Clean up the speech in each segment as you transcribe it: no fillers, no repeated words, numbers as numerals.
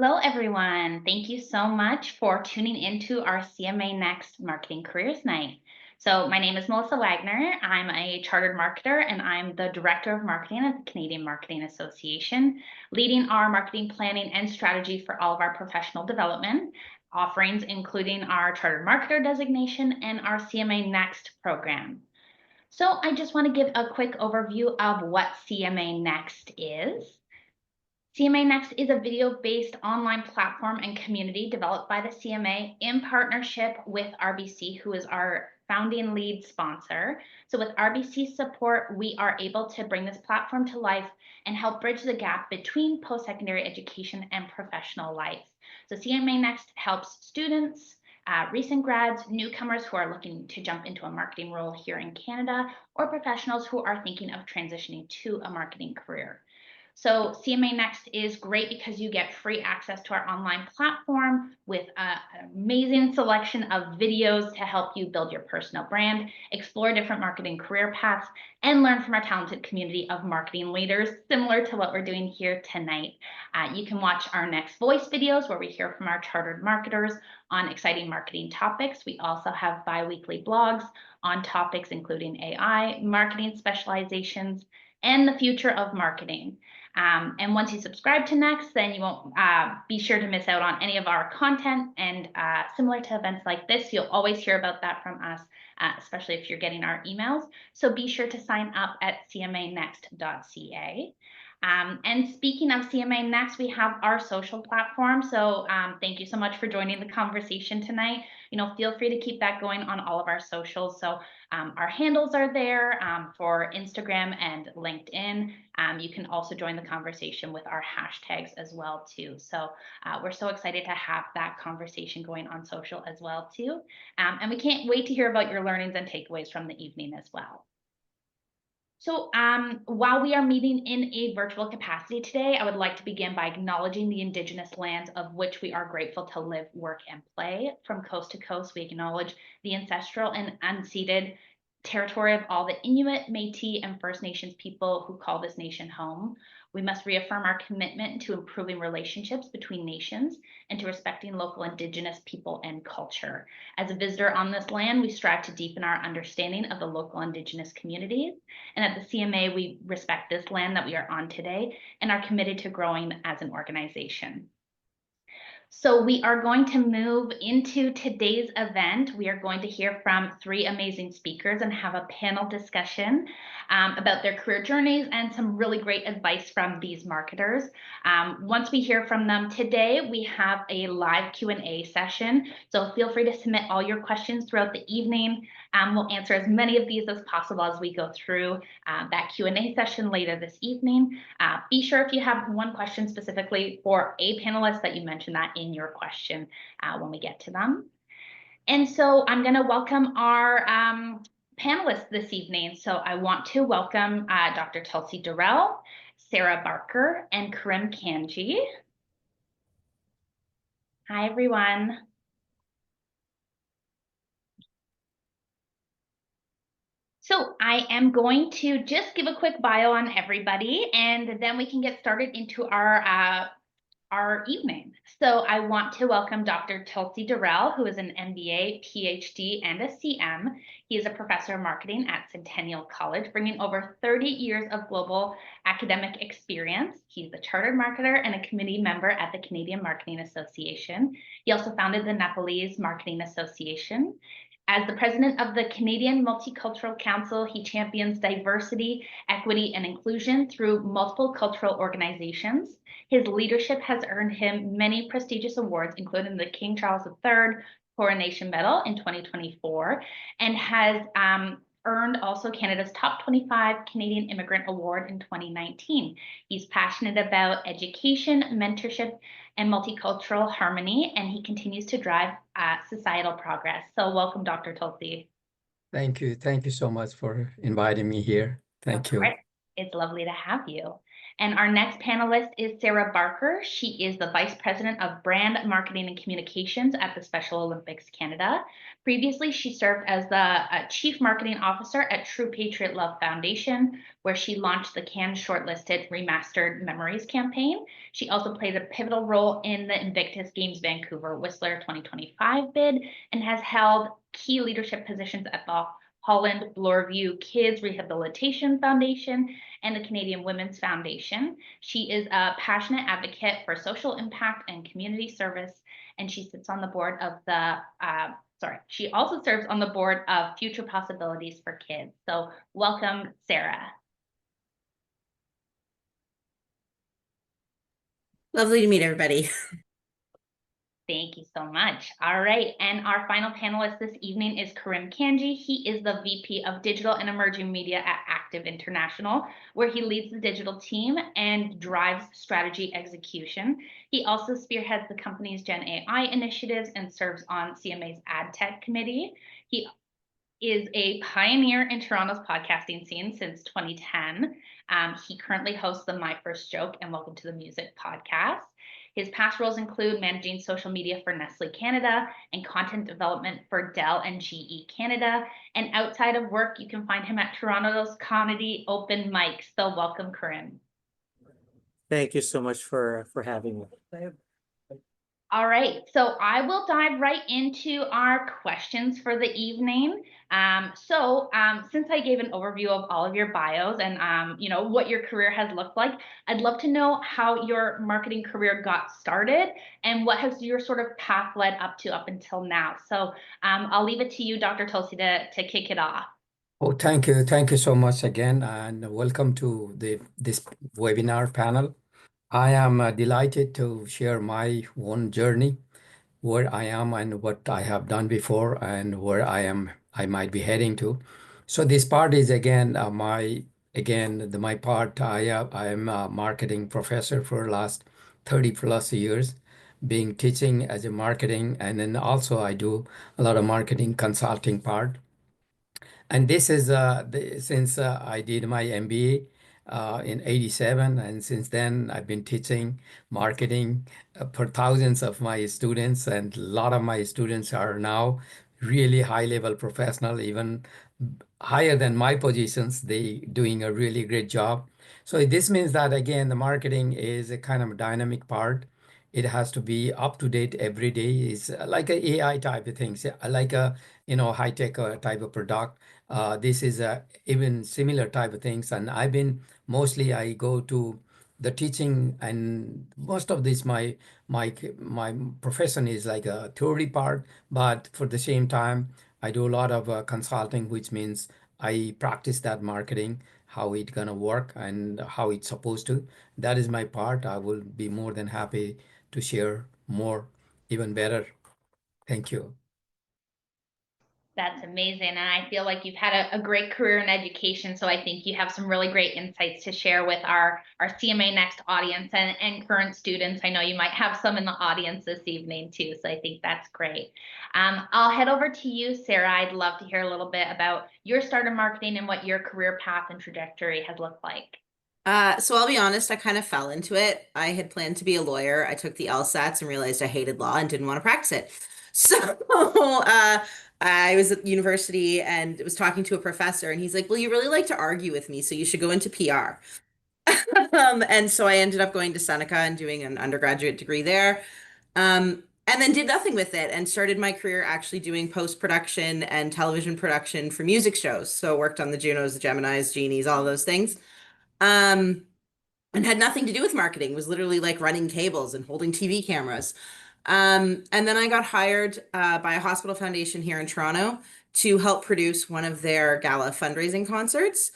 Hello, everyone. Thank you so much for tuning into our CMA Next Marketing Careers Night. So, my name is Melissa Wagner. I'm a chartered marketer and I'm the Director of Marketing at the Canadian Marketing Association, leading our marketing planning and strategy for all of our professional development offerings, including our Chartered Marketer designation and our CMA Next program. So, I just want to give a quick overview of what CMA Next is. CMA Next is a video-based online platform and community developed by the CMA in partnership with RBC, who is our founding lead sponsor. So with RBC's support, we are able to bring this platform to life and help bridge the gap between post-secondary education and professional life. So CMA Next helps students, recent grads, newcomers who are looking to jump into a marketing role here in Canada, or professionals who are thinking of transitioning to a marketing career. So CMA Next is great because you get free access to our online platform with an amazing selection of videos to help you build your personal brand, explore different marketing career paths, and learn from our talented community of marketing leaders, similar to what we're doing here tonight. You can watch our next voice videos where we hear from our chartered marketers on exciting marketing topics. We also have bi-weekly blogs on topics including AI, marketing specializations, and the future of marketing. And once you subscribe to Next, then you won't be sure to miss out on any of our content. And similar to events like this, you'll always hear about that from us, especially if you're getting our emails. So be sure to sign up at cmanext.ca. And speaking of CMA Next, we have our social platform. So thank you so much for joining the conversation tonight. Feel free to keep that going on all of our socials. So our handles are there for Instagram and LinkedIn. You can also join the conversation with our hashtags as well too. So we're so excited to have that conversation going on social as well too. And we can't wait to hear about your learnings and takeaways from the evening as well. So while we are meeting in a virtual capacity today, I would like to begin by acknowledging the Indigenous lands of which we are grateful to live, work, and play. From coast to coast, we acknowledge the ancestral and unceded territory of all the Inuit, Métis, and First Nations people who call this nation home. We must reaffirm our commitment to improving relationships between nations and to respecting local Indigenous people and culture. As a visitor on this land, we strive to deepen our understanding of the local Indigenous communities. And at the CMA, we respect this land that we are on today and are committed to growing as an organization. So we are going to move into today's event. We are going to hear from three amazing speakers and have a panel discussion about their career journeys and some really great advice from these marketers. Once we hear from them today, we have a live Q&A session. So feel free to submit all your questions throughout the evening. We'll answer as many of these as possible as we go through that Q&A session later this evening. Be sure if you have one question specifically for a panelist that you mention that in your question when we get to them. And so I'm going to welcome our panelists this evening. So I want to welcome Dr. Tulsi Dharel, Sarah Barker, and Karim Kanji. Hi, everyone. So I am going to just give a quick bio on everybody, and then we can get started into our evening. So I want to welcome Dr. Tulsi Dharel, who is an MBA, PhD, and a CM. He is a professor of marketing at Centennial College, bringing over 30 years of global academic experience. He's a chartered marketer and a committee member at the Canadian Marketing Association. He also founded the Nepalese Marketing Association. As the president of the Canadian Multicultural Council, he champions diversity, equity, and inclusion through multiple cultural organizations. His leadership has earned him many prestigious awards, including the King Charles III Coronation Medal in 2024, and has earned also Canada's Top 25 Canadian Immigrant Award in 2019. He's passionate about education, mentorship, and multicultural harmony, and he continues to drive societal progress. So welcome, Dr. Tulsi. Thank you. Thank you so much for inviting me here. Thank you. It's lovely to have you. And our next panelist is Sarah Barker. She is the Vice President of Brand Marketing and Communications at the Special Olympics Canada. Previously, she served as the Chief Marketing Officer at True Patriot Love Foundation, where she launched the Cannes Shortlisted Remastered Memories campaign. She also played a pivotal role in the Invictus Games Vancouver Whistler 2025 bid and has held key leadership positions at the Holland Bloorview Kids Rehabilitation Foundation and the Canadian Women's Foundation. She is a passionate advocate for social impact and community service, and she sits on the board of the, she also serves on the board of Future Possibilities for Kids. So welcome, Sarah. Lovely to meet everybody. Thank you so much. All right, and our final panelist this evening is Karim Kanji. He is the VP of Digital and Emerging Media at Active International, where he leads the digital team and drives strategy execution. He also spearheads the company's Gen AI initiatives and serves on CMA's Ad Tech Committee. He is a pioneer in Toronto's podcasting scene since 2010. He currently hosts the My First Joke and Welcome to the Music podcast. His past roles include managing social media for Nestle Canada and content development for Dell and GE Canada. And outside of work, you can find him at Toronto's Comedy Open Mic. So welcome, Karim. Thank you so much for having me. All right, so I will dive right into our questions for the evening. Since I gave an overview of all of your bios and what your career has looked like, I'd love to know how your marketing career got started and what has your sort of path led up until now. So I'll leave it to you, Dr. Tulsi, to kick it off. Oh, thank you. Thank you so much again, and welcome to this webinar panel. I am delighted to share my own journey, where I am and what I have done before and where I might be heading to. So this part is my part. I am a marketing professor for last 30 plus years, being teaching as a marketing, and then also I do a lot of marketing consulting part. And this is since I did my MBA in '87, and since then I've been teaching marketing for thousands of my students, and a lot of my students are now really high level professional, even higher than my positions. They doing a really great job. So this means that again, the marketing is a kind of dynamic part. It has to be up to date every day. It's like a AI type of things, like a high tech type of product. This is even similar type of things, and I go to the teaching, and most of this my profession is like a theory part, but for the same time I do a lot of consulting, which means I practice that marketing, how it gonna work and how it's supposed to. That is my part. I will be more than happy to share more, even better. Thank you. That's amazing. And I feel like you've had a great career in education. So I think you have some really great insights to share with our CMA Next audience and current students. I know you might have some in the audience this evening too. So I think that's great. I'll head over to you, Sarah. I'd love to hear a little bit about your start in marketing and what your career path and trajectory has looked like. So I'll be honest, I kind of fell into it. I had planned to be a lawyer. I took the LSATs and realized I hated law and didn't want to practice it. So I was at university and was talking to a professor, and he's like, "Well, you really like to argue with me, so you should go into PR." And so I ended up going to Seneca and doing an undergraduate degree there. And then did nothing with it and started my career actually doing post-production and television production for music shows. So worked on the Junos, the Geminis, Genies, all those things. And had nothing to do with marketing, was literally like running cables and holding TV cameras. And then I got hired by a hospital foundation here in Toronto to help produce one of their gala fundraising concerts.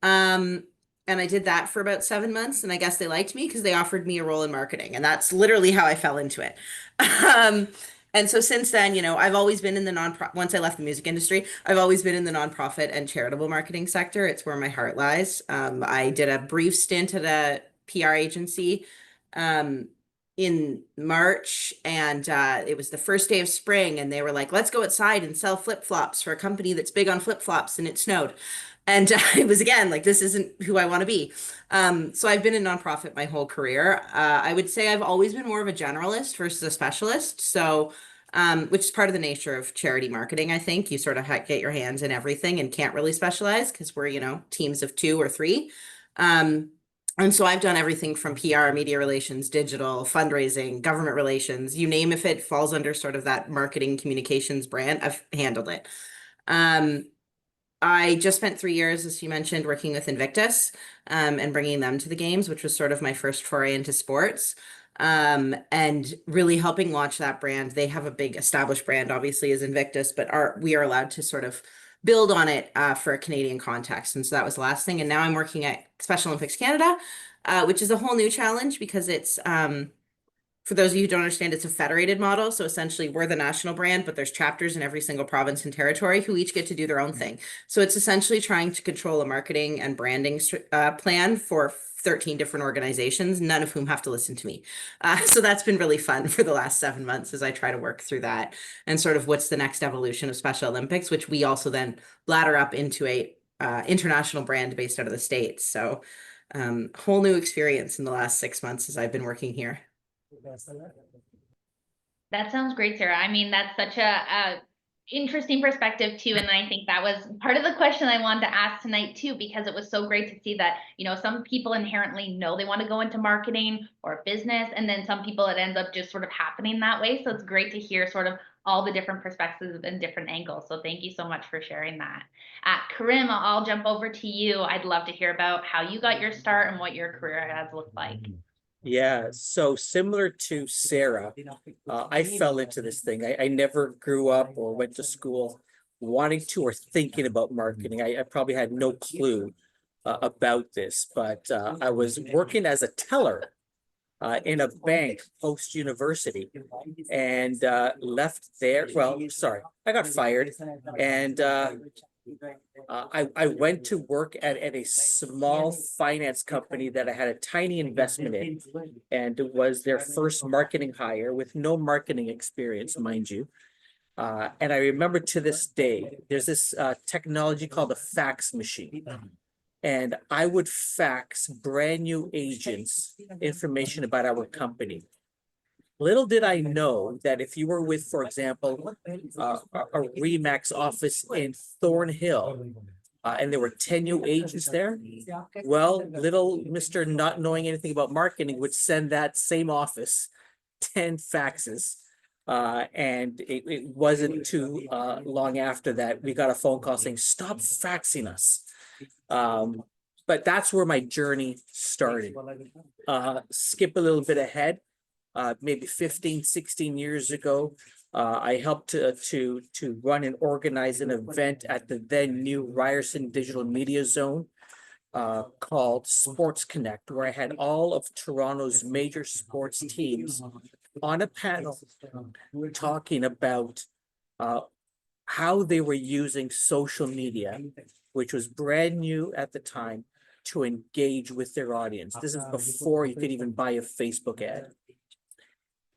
And I did that for about 7 months, and I guess they liked me because they offered me a role in marketing, and that's literally how I fell into it. And so since then, I've always been in the once I left the music industry, I've always been in the nonprofit and charitable marketing sector. It's where my heart lies. I did a brief stint at a PR agency, in March, and it was the first day of spring, and they were like, let's go outside and sell flip-flops for a company that's big on flip-flops, and it snowed. And it was again like, this isn't who I want to be. So I've been in nonprofit my whole career. I would say I've always been more of a generalist versus a specialist. So which is part of the nature of charity marketing, I think. You sort of get your hands in everything and can't really specialize because we're, teams of 2 or 3. And so I've done everything from PR, media relations, digital, fundraising, government relations, you name, if it falls under sort of that marketing communications brand, I've handled it. I just spent 3 years, as you mentioned, working with Invictus and bringing them to the games, which was sort of my first foray into sports, and really helping launch that brand. They have a big established brand, obviously, as Invictus, but we are allowed to sort of build on it for a Canadian context. And so that was the last thing. And now I'm working at Special Olympics Canada, which is a whole new challenge because it's for those of you who don't understand, it's a federated model. So essentially we're the national brand, but there's chapters in every single province and territory who each get to do their own thing. So it's essentially trying to control a marketing and branding plan for 13 different organizations, none of whom have to listen to me. So that's been really fun for the last 7 months as I try to work through that and sort of what's the next evolution of Special Olympics, which we also then ladder up into a international brand based out of the States. So whole new experience in the last 6 months as I've been working here. That sounds great, Sarah. I mean, that's such a interesting perspective too. And I think that was part of the question I wanted to ask tonight too, because it was so great to see that, some people inherently know they want to go into marketing or business, and then some people it ends up just sort of happening that way. So it's great to hear sort of all the different perspectives and different angles. So thank you so much for sharing that. Karim, I'll jump over to you. I'd love to hear about how you got your start and what your career has looked like. Yeah, so similar to Sarah, I fell into this thing. I never grew up or went to school wanting to or thinking about marketing. I probably had no clue about this, but I was working as a teller in a bank post-university and left there. Well, sorry, I got fired and I went to work at a small finance company that I had a tiny investment in, and it was their first marketing hire with no marketing experience, mind you. And I remember to this day, there's this technology called a fax machine. And I would fax brand new agents information about our company. Little did I know that if you were with, for example, a Remax office in Thornhill, and there were 10 new agents there, well, little Mr. not knowing anything about marketing would send that same office 10 faxes. And it wasn't too long after that, we got a phone call saying, stop faxing us. But that's where my journey started. Skip a little bit ahead. Maybe 15, 16 years ago, I helped to run and organize an event at the then new Ryerson Digital Media Zone called Sports Connect, where I had all of Toronto's major sports teams on a panel talking about how they were using social media, which was brand new at the time, to engage with their audience. This is before you could even buy a Facebook ad.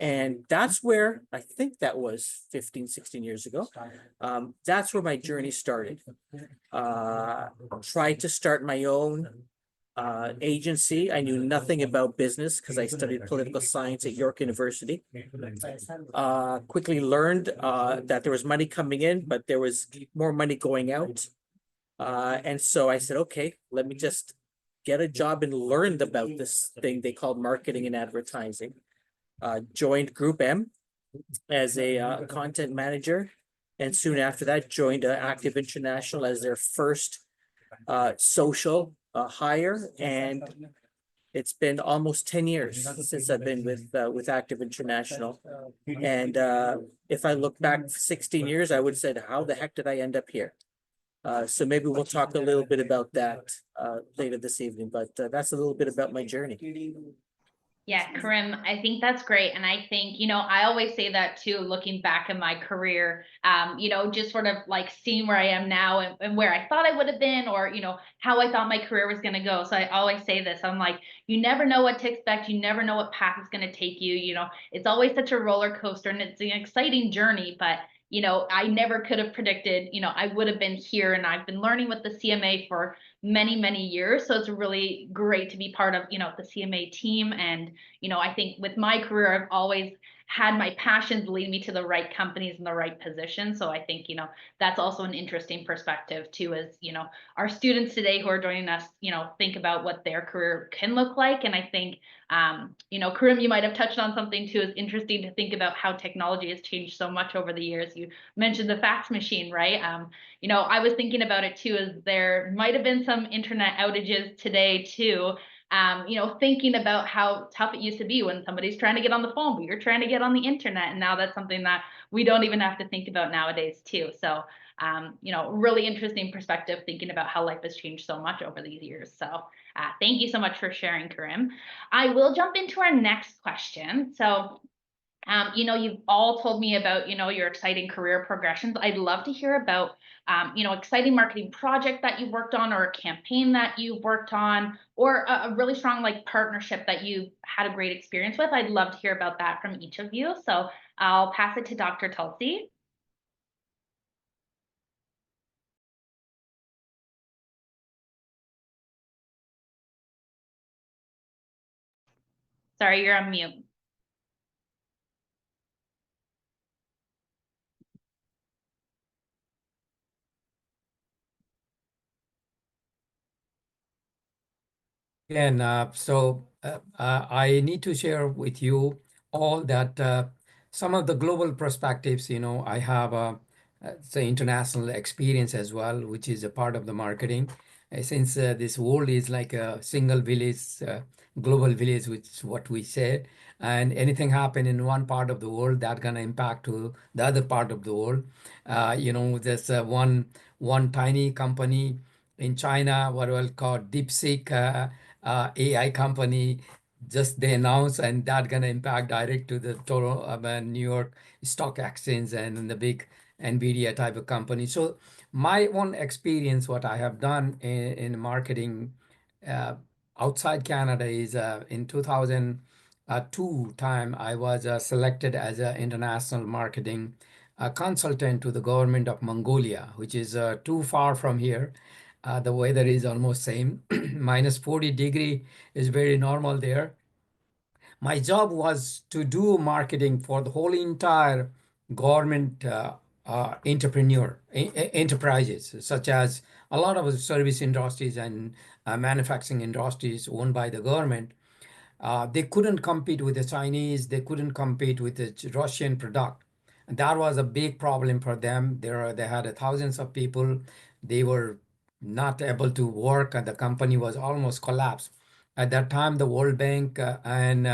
And that's where, I think that was 15, 16 years ago. That's where my journey started. Tried to start my own agency. I knew nothing about business because I studied political science at York University. Quickly learned that there was money coming in, but there was more money going out. And so I said, okay, let me just get a job and learn about this thing they called marketing and advertising. Joined Group M as a content manager, and soon after that joined Active International as their first social hire, and it's been almost 10 years since I've been with Active International. And if I look back 16 years, I would have said, how the heck did I end up here? So maybe we'll talk a little bit about that later this evening, but that's a little bit about my journey. Yeah, Karim, I think that's great. And I think, I always say that too, looking back in my career, just sort of like seeing where I am now and where I thought I would have been, or, how I thought my career was going to go. So I always say this, I'm like, you never know what to expect. You never know what path is going to take you. It's always such a roller coaster and it's an exciting journey, but I never could have predicted, I would have been here, and I've been learning with the CMA for many, many years. So it's really great to be part of, the CMA team. And I think with my career, I've always had my passions lead me to the right companies and the right positions. So I think, that's also an interesting perspective too, as, our students today who are joining us, think about what their career can look like. And I think, Karim, you might have touched on something too. It's interesting to think about how technology has changed so much over the years. You mentioned the fax machine, right? I was thinking about it too, as there might have been some internet outages today too. Thinking about how tough it used to be when somebody's trying to get on the phone, but you're trying to get on the internet. And now that's something that we don't even have to think about nowadays too. So, really interesting perspective thinking about how life has changed so much over these years. So thank you so much for sharing, Karim. I will jump into our next question. So you've all told me about, your exciting career progressions. I'd love to hear about, exciting marketing project that you've worked on, or a campaign that you've worked on, or a really strong like partnership that you've had a great experience with. I'd love to hear about that from each of you. So I'll pass it to Dr. Tulsi. Sorry, you're on mute. And I need to share with you all that some of the global perspectives, I have the international experience as well, which is a part of the marketing. Since this world is like a single village, global village, which is what we say, and anything happen in one part of the world, that gonna impact to the other part of the world. There's one tiny company in China, what we'll call DeepSeek. AI company just they announced, and that gonna impact direct to the Toronto, New York Stock Exchange and the big NVIDIA type of company. So my own experience, what I have done in marketing uh, outside Canada is in 2002 time I was selected as an international marketing consultant to the government of Mongolia, which is too far from here. The weather is almost same. Minus 40 degree is very normal there. My job was to do marketing for the whole entire government enterprises, such as a lot of service industries and manufacturing industries owned by the government. They couldn't compete with the Chinese. They couldn't compete with the Russian product. And that was a big problem for them. They had thousands of people. They were not able to work, and the company was almost collapsed. At that time, the World Bank and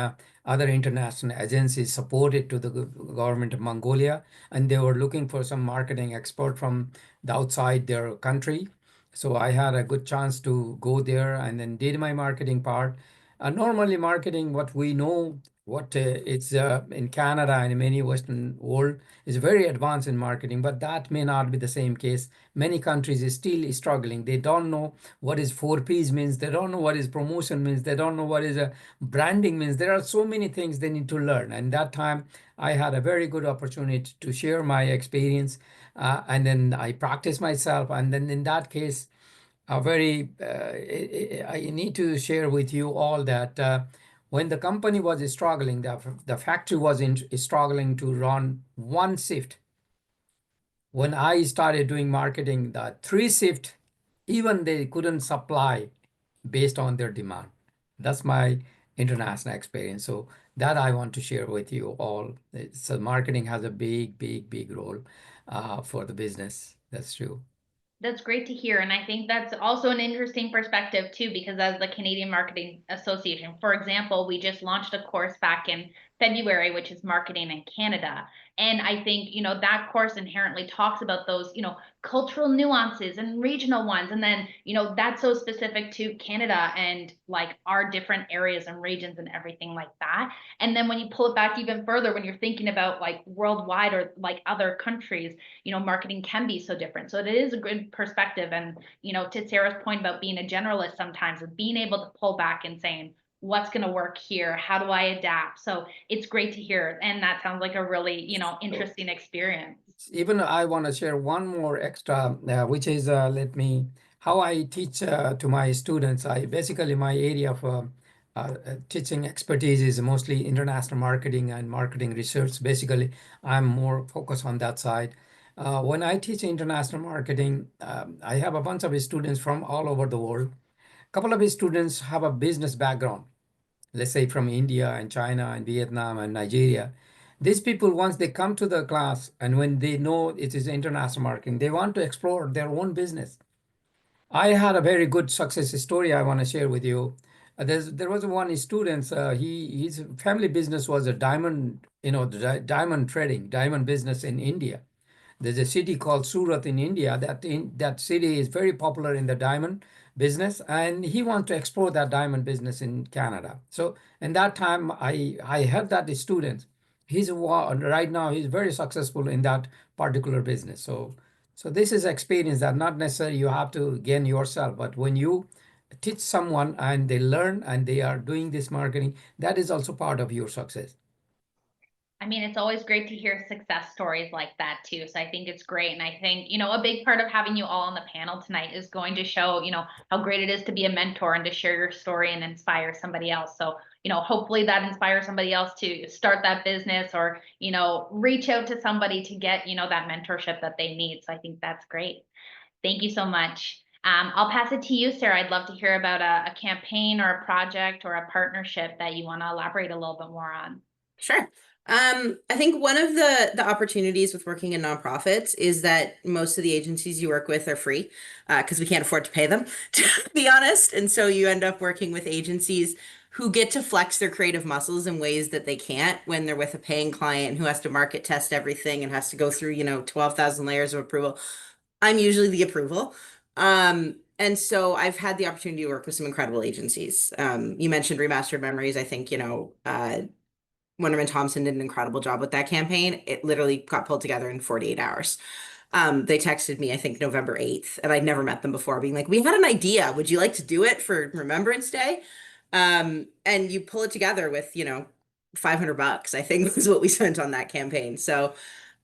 other international agencies supported to the government of Mongolia, and they were looking for some marketing expert from the outside their country. So I had a good chance to go there and then did my marketing part. Normally, marketing, what we know, what it's in Canada and in many Western world is very advanced in marketing, but that may not be the same case. Many countries is still struggling. They don't know what is 4Ps means. They don't know what is promotion means. They don't know what is a branding means. There are so many things they need to learn. And that time, I had a very good opportunity to share my experience, and then I practice myself. And then in that case, I need to share with you all that when the company was struggling, the factory was struggling to run one shift. When I started doing marketing, the three shift, even they couldn't supply based on their demand. That's my international experience. So that I want to share with you all. So marketing has a big, big, big role for the business. That's true. That's great to hear. And I think that's also an interesting perspective too, because as the Canadian Marketing Association, for example, we just launched a course back in February, which is marketing in Canada. And I think, that course inherently talks about those, cultural nuances and regional ones. And then, that's so specific to Canada and like our different areas and regions and everything like that. And then when you pull it back even further, when you're thinking about like worldwide or like other countries, marketing can be so different. So it is a good perspective. And, to Sarah's point about being a generalist sometimes, of being able to pull back and saying, what's going to work here? How do I adapt? So it's great to hear. And that sounds like a really, interesting experience. Even I want to share one more extra, which is how I teach to my students. I basically, my area of teaching expertise is mostly international marketing and marketing research. Basically, I'm more focused on that side. When I teach international marketing, I have a bunch of students from all over the world. A couple of students have a business background, let's say from India and China and Vietnam and Nigeria. These people, once they come to the class and when they know it is international marketing, they want to explore their own business. I had a very good success story I want to share with you. There was one student, his family business was a diamond, diamond trading, diamond business in India. There's a city called Surat in India. That city is very popular in the diamond business, and he wants to explore that diamond business in Canada. So, in that time, I helped that student. Right now he's very successful in that particular business. So this is experience that not necessarily you have to gain yourself, but when you teach someone and they learn and they are doing this marketing, that is also part of your success. I mean, it's always great to hear success stories like that too. So I think it's great. And I think, a big part of having you all on the panel tonight is going to show, how great it is to be a mentor and to share your story and inspire somebody else. So, hopefully that inspires somebody else to start that business or, reach out to somebody to get, that mentorship that they need. So I think that's great. Thank you so much. I'll pass it to you, Sarah. I'd love to hear about a campaign or a project or a partnership that you want to elaborate a little bit more on. Sure. I think one of the opportunities with working in nonprofits is that most of the agencies you work with are free because we can't afford to pay them, to be honest. And so you end up working with agencies who get to flex their creative muscles in ways that they can't when they're with a paying client who has to market test everything and has to go through, 12,000 layers of approval. I'm usually the approval. And so I've had the opportunity to work with some incredible agencies. You mentioned Remastered Memories. I think, Wonderman Thompson did an incredible job with that campaign. It literally got pulled together in 48 hours. They texted me, I think, November 8th, and I'd never met them before, being like, we had an idea. Would you like to do it for Remembrance Day? And you pull it together with, $500, I think was what we spent on that campaign. So,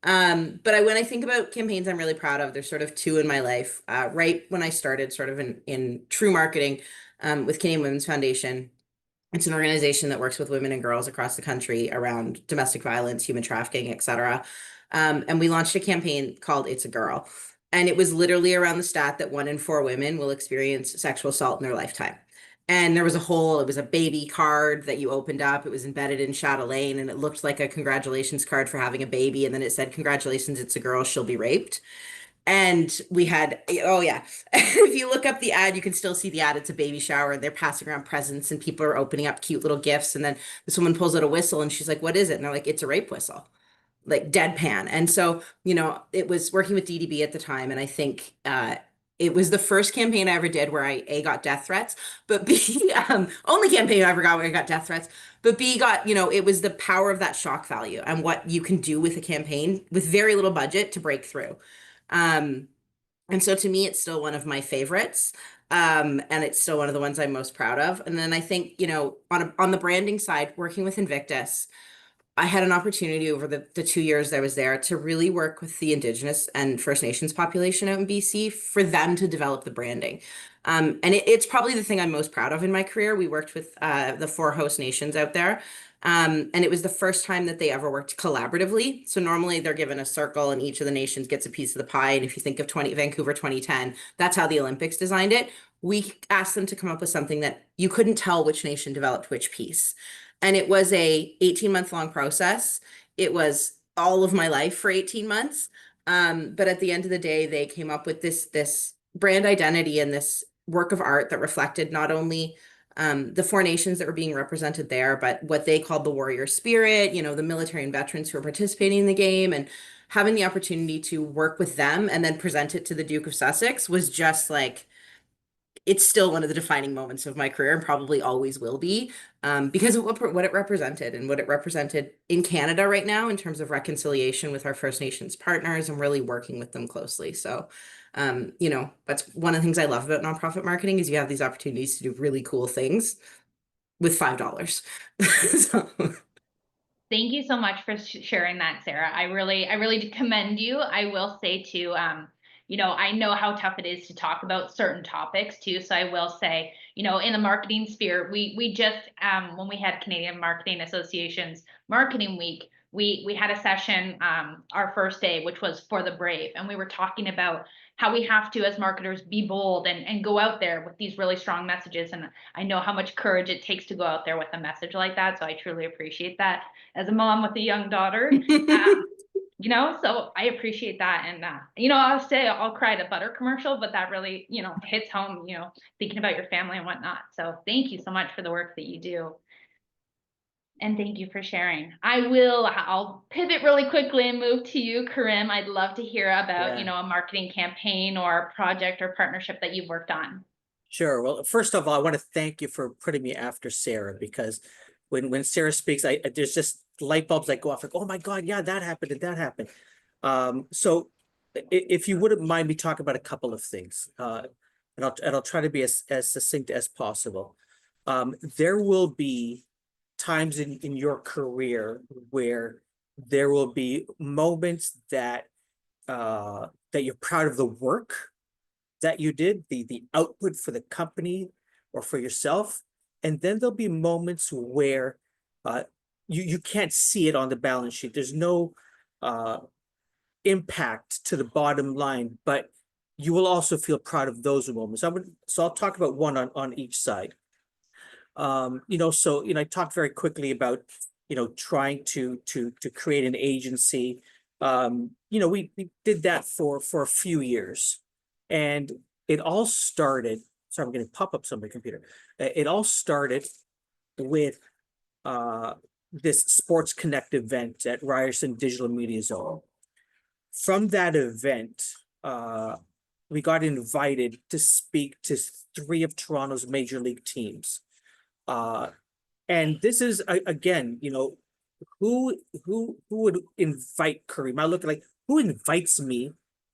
but when I think about campaigns I'm really proud of, there's sort of two in my life. Right when I started sort of in true marketing with Canadian Women's Foundation. It's an organization that works with women and girls across the country around domestic violence, human trafficking, et cetera. And we launched a campaign called It's a Girl. And it was literally around the stat that 1 in 4 women will experience sexual assault in their lifetime. And it was a baby card that you opened up. It was embedded in Chatelaine, and it looked like a congratulations card for having a baby. And then it said, congratulations, it's a girl, she'll be raped. And we had, oh yeah, if you look up the ad, you can still see the ad. It's a baby shower and they're passing around presents and people are opening up cute little gifts. And then this woman pulls out a whistle and she's like, what is it? And they're like, it's a rape whistle, like deadpan. And so, it was working with DDB at the time. And I think it was the first campaign I ever did where I, A, got death threats, but B, only campaign I ever got where I got death threats, but B, it was the power of that shock value and what you can do with a campaign with very little budget to break through. And so to me, it's still one of my favorites. And it's still one of the ones I'm most proud of. And then I think, on the branding side, working with Invictus, I had an opportunity over the 2 years that I was there to really work with the Indigenous and First Nations population out in BC for them to develop the branding. And it's probably the thing I'm most proud of in my career. We worked with the 4 host nations out there. And it was the first time that they ever worked collaboratively. So normally they're given a circle and each of the nations gets a piece of the pie. And if you think of Vancouver 2010, that's how the Olympics designed it. We asked them to come up with something that you couldn't tell which nation developed which piece. And it was a 18-month long process. It was all of my life for 18 months. But at the end of the day, they came up with this brand identity and this work of art that reflected not only the four nations that were being represented there, but what they called the warrior spirit, you know, the military and veterans who were participating in the game, and having the opportunity to work with them and then present it to the Duke of Sussex was just like, it's still one of the defining moments of my career and probably always will be, because of what it represented and what it represented in Canada right now in terms of reconciliation with our First Nations partners and really working with them closely. So, you know, that's one of the things I love about nonprofit marketing is you have these opportunities to do really cool things with $5. So, Thank you so much for sharing that, Sarah. I really commend you. I will say too, you know, I know how tough it is to talk about certain topics too. So I will say, you know, in the marketing sphere, we just when we had Canadian Marketing Association's Marketing Week, we had a session our first day, which was for the brave, and we were talking about how we have to, as marketers, be bold and go out there with these really strong messages. And I know how much courage it takes to go out there with a message like that. So I truly appreciate that as a mom with a young daughter. You know, so I appreciate that. And, you know, I'll say I'll cry at a butter commercial, but that really, you know, hits home, you know, thinking about your family and whatnot. So thank you so much for the work that you do. And thank you for sharing. I'll pivot really quickly and move to you, Karim. I'd love to hear about, you know, a marketing campaign or project or partnership that you've worked on. Sure. Well, first of all, I want to thank you for putting me after Sarah, because when Sarah speaks, there's just light bulbs that go off like, oh my God, yeah, that happened and that happened. So if you wouldn't mind me talking about a couple of things, and I'll try to be as succinct as possible. There will be times in your career where there will be moments that that you're proud of the work that you did, the output for the company or for yourself. And then there'll be moments where you can't see it on the balance sheet. There's no impact to the bottom line, but you will also feel proud of those moments. So I'll talk about one on each side. You know, so, you know, I talked very quickly about, you know, trying to create an agency. You know, we did that for a few years, and it all started. Sorry, I'm getting pop-ups on my computer. It all started with this Sports Connect event at Ryerson Digital Media Zone. From that event, we got invited to speak to 3 of Toronto's major league teams. And this is again, you know, who would invite Karim? I look like, who invites me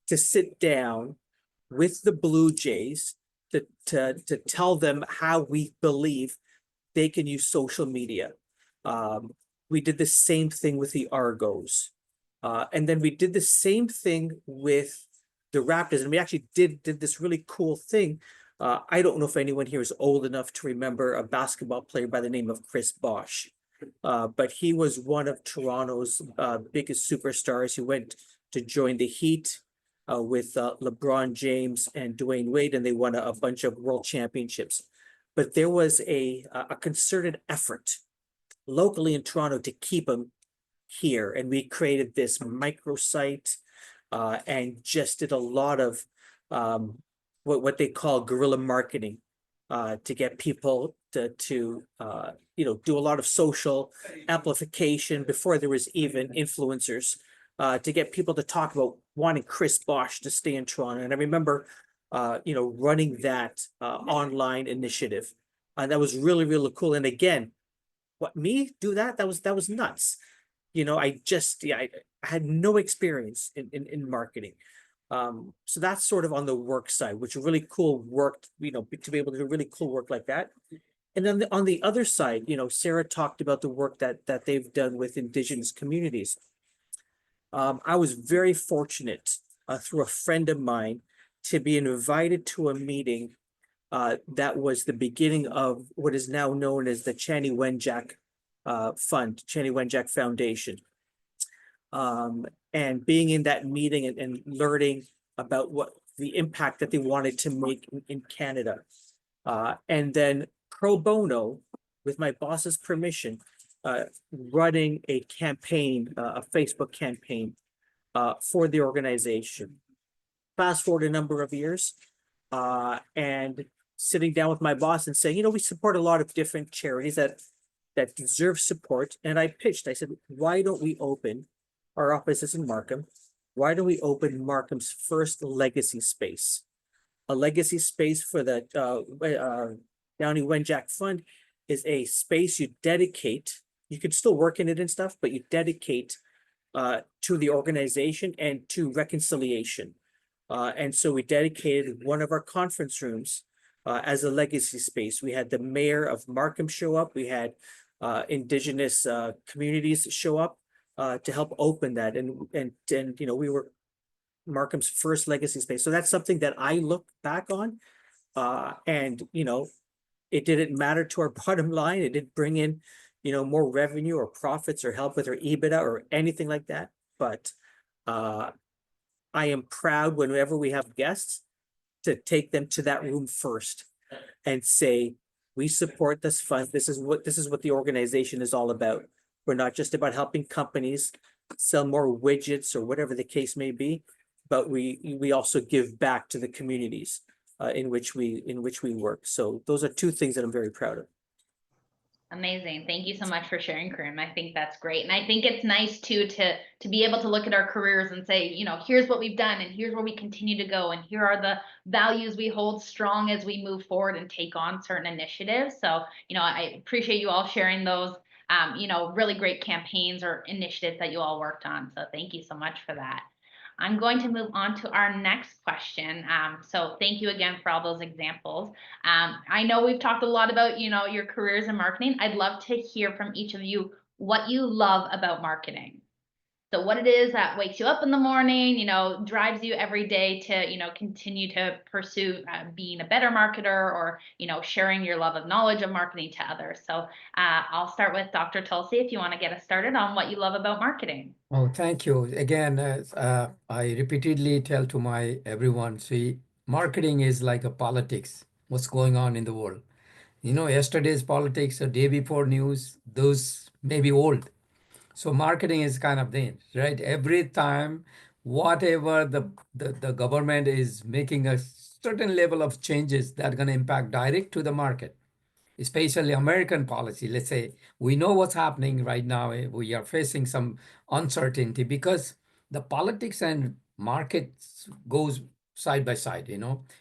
to sit down with the Blue Jays to tell them how we believe they can use social media. We did the same thing with the Argos. And then we did the same thing with the Raptors. And we actually did this really cool thing. I don't know if anyone here is old enough to remember a basketball player by the name of Chris Bosh. But he was one of Toronto's biggest superstars. He went to join the Heat with LeBron James and Dwayne Wade, and they won a bunch of world championships. But there was a concerted effort locally in Toronto to keep him here. And we created this microsite and just did a lot of what they call guerrilla marketing to get people to you know, do a lot of social amplification before there was even influencers, to get people to talk about wanting Chris Bosh to stay in Toronto. And I remember you know, running that online initiative. That was really, really cool. And again, what, me do that? That was nuts. You know, I had no experience in marketing. So that's sort of on the work side, which really cool work, you know, to be able to do really cool work like that. And then on the other side, you know, Sarah talked about the work that they've done with Indigenous communities. I was very fortunate through a friend of mine to be invited to a meeting that was the beginning of what is now known as the Chani Wenjack Fund, Chani Wenjack Foundation. And being in that meeting and learning about what the impact that they wanted to make in Canada. And then pro bono, with my boss's permission, running a campaign, a Facebook campaign for the organization. Fast forward a number of years, and sitting down with my boss and saying, we support a lot of different charities that deserve support. And I pitched, I said, why don't we open our offices in Markham? Why don't we open Markham's first legacy space? A legacy space for the Downey Wenjack Fund is a space you dedicate. You can still work in it and stuff, but you dedicate to the organization and to reconciliation. And so we dedicated one of our conference rooms as a legacy space. We had the mayor of Markham show up. We had indigenous communities show up to help open that. And we were Markham's first legacy space. So that's something that I look back on. And it didn't matter to our bottom line. It didn't bring in, more revenue or profits or help with our EBITDA or anything like that. But I am proud whenever we have guests to take them to that room first and say, we support this fund. This is what the organization is all about. We're not just about helping companies sell more widgets or whatever the case may be, but we also give back to the communities in which we work. So those are two things that I'm very proud of. Amazing. Thank you so much for sharing, Karim. I think that's great. And I think it's nice too to be able to look at our careers and say, here's what we've done and here's where we continue to go. And here are the values we hold strong as we move forward and take on certain initiatives. So, I appreciate you all sharing those, really great campaigns or initiatives that you all worked on. So thank you so much for that. I'm going to move on to our next question. So thank you again for all those examples. I know we've talked a lot about, your careers in marketing. I'd love to hear from each of you what you love about marketing. So what it is that wakes you up in the morning, drives you every day to, continue to pursue being a better marketer or, sharing your love of knowledge of marketing to others. So I'll start with Dr. Tulsi, if you want to get us started on what you love about marketing. Oh, thank you. Again, I repeatedly tell to everyone, see, marketing is like a politics, what's going on in the world. Yesterday's politics, the day before news, those may be old. So marketing is kind of then, right? Every time, whatever the government is making a certain level of changes that are going to impact direct to the market, especially American policy. Let's say we know what's happening right now. We are facing some uncertainty because the politics and markets goes side by side.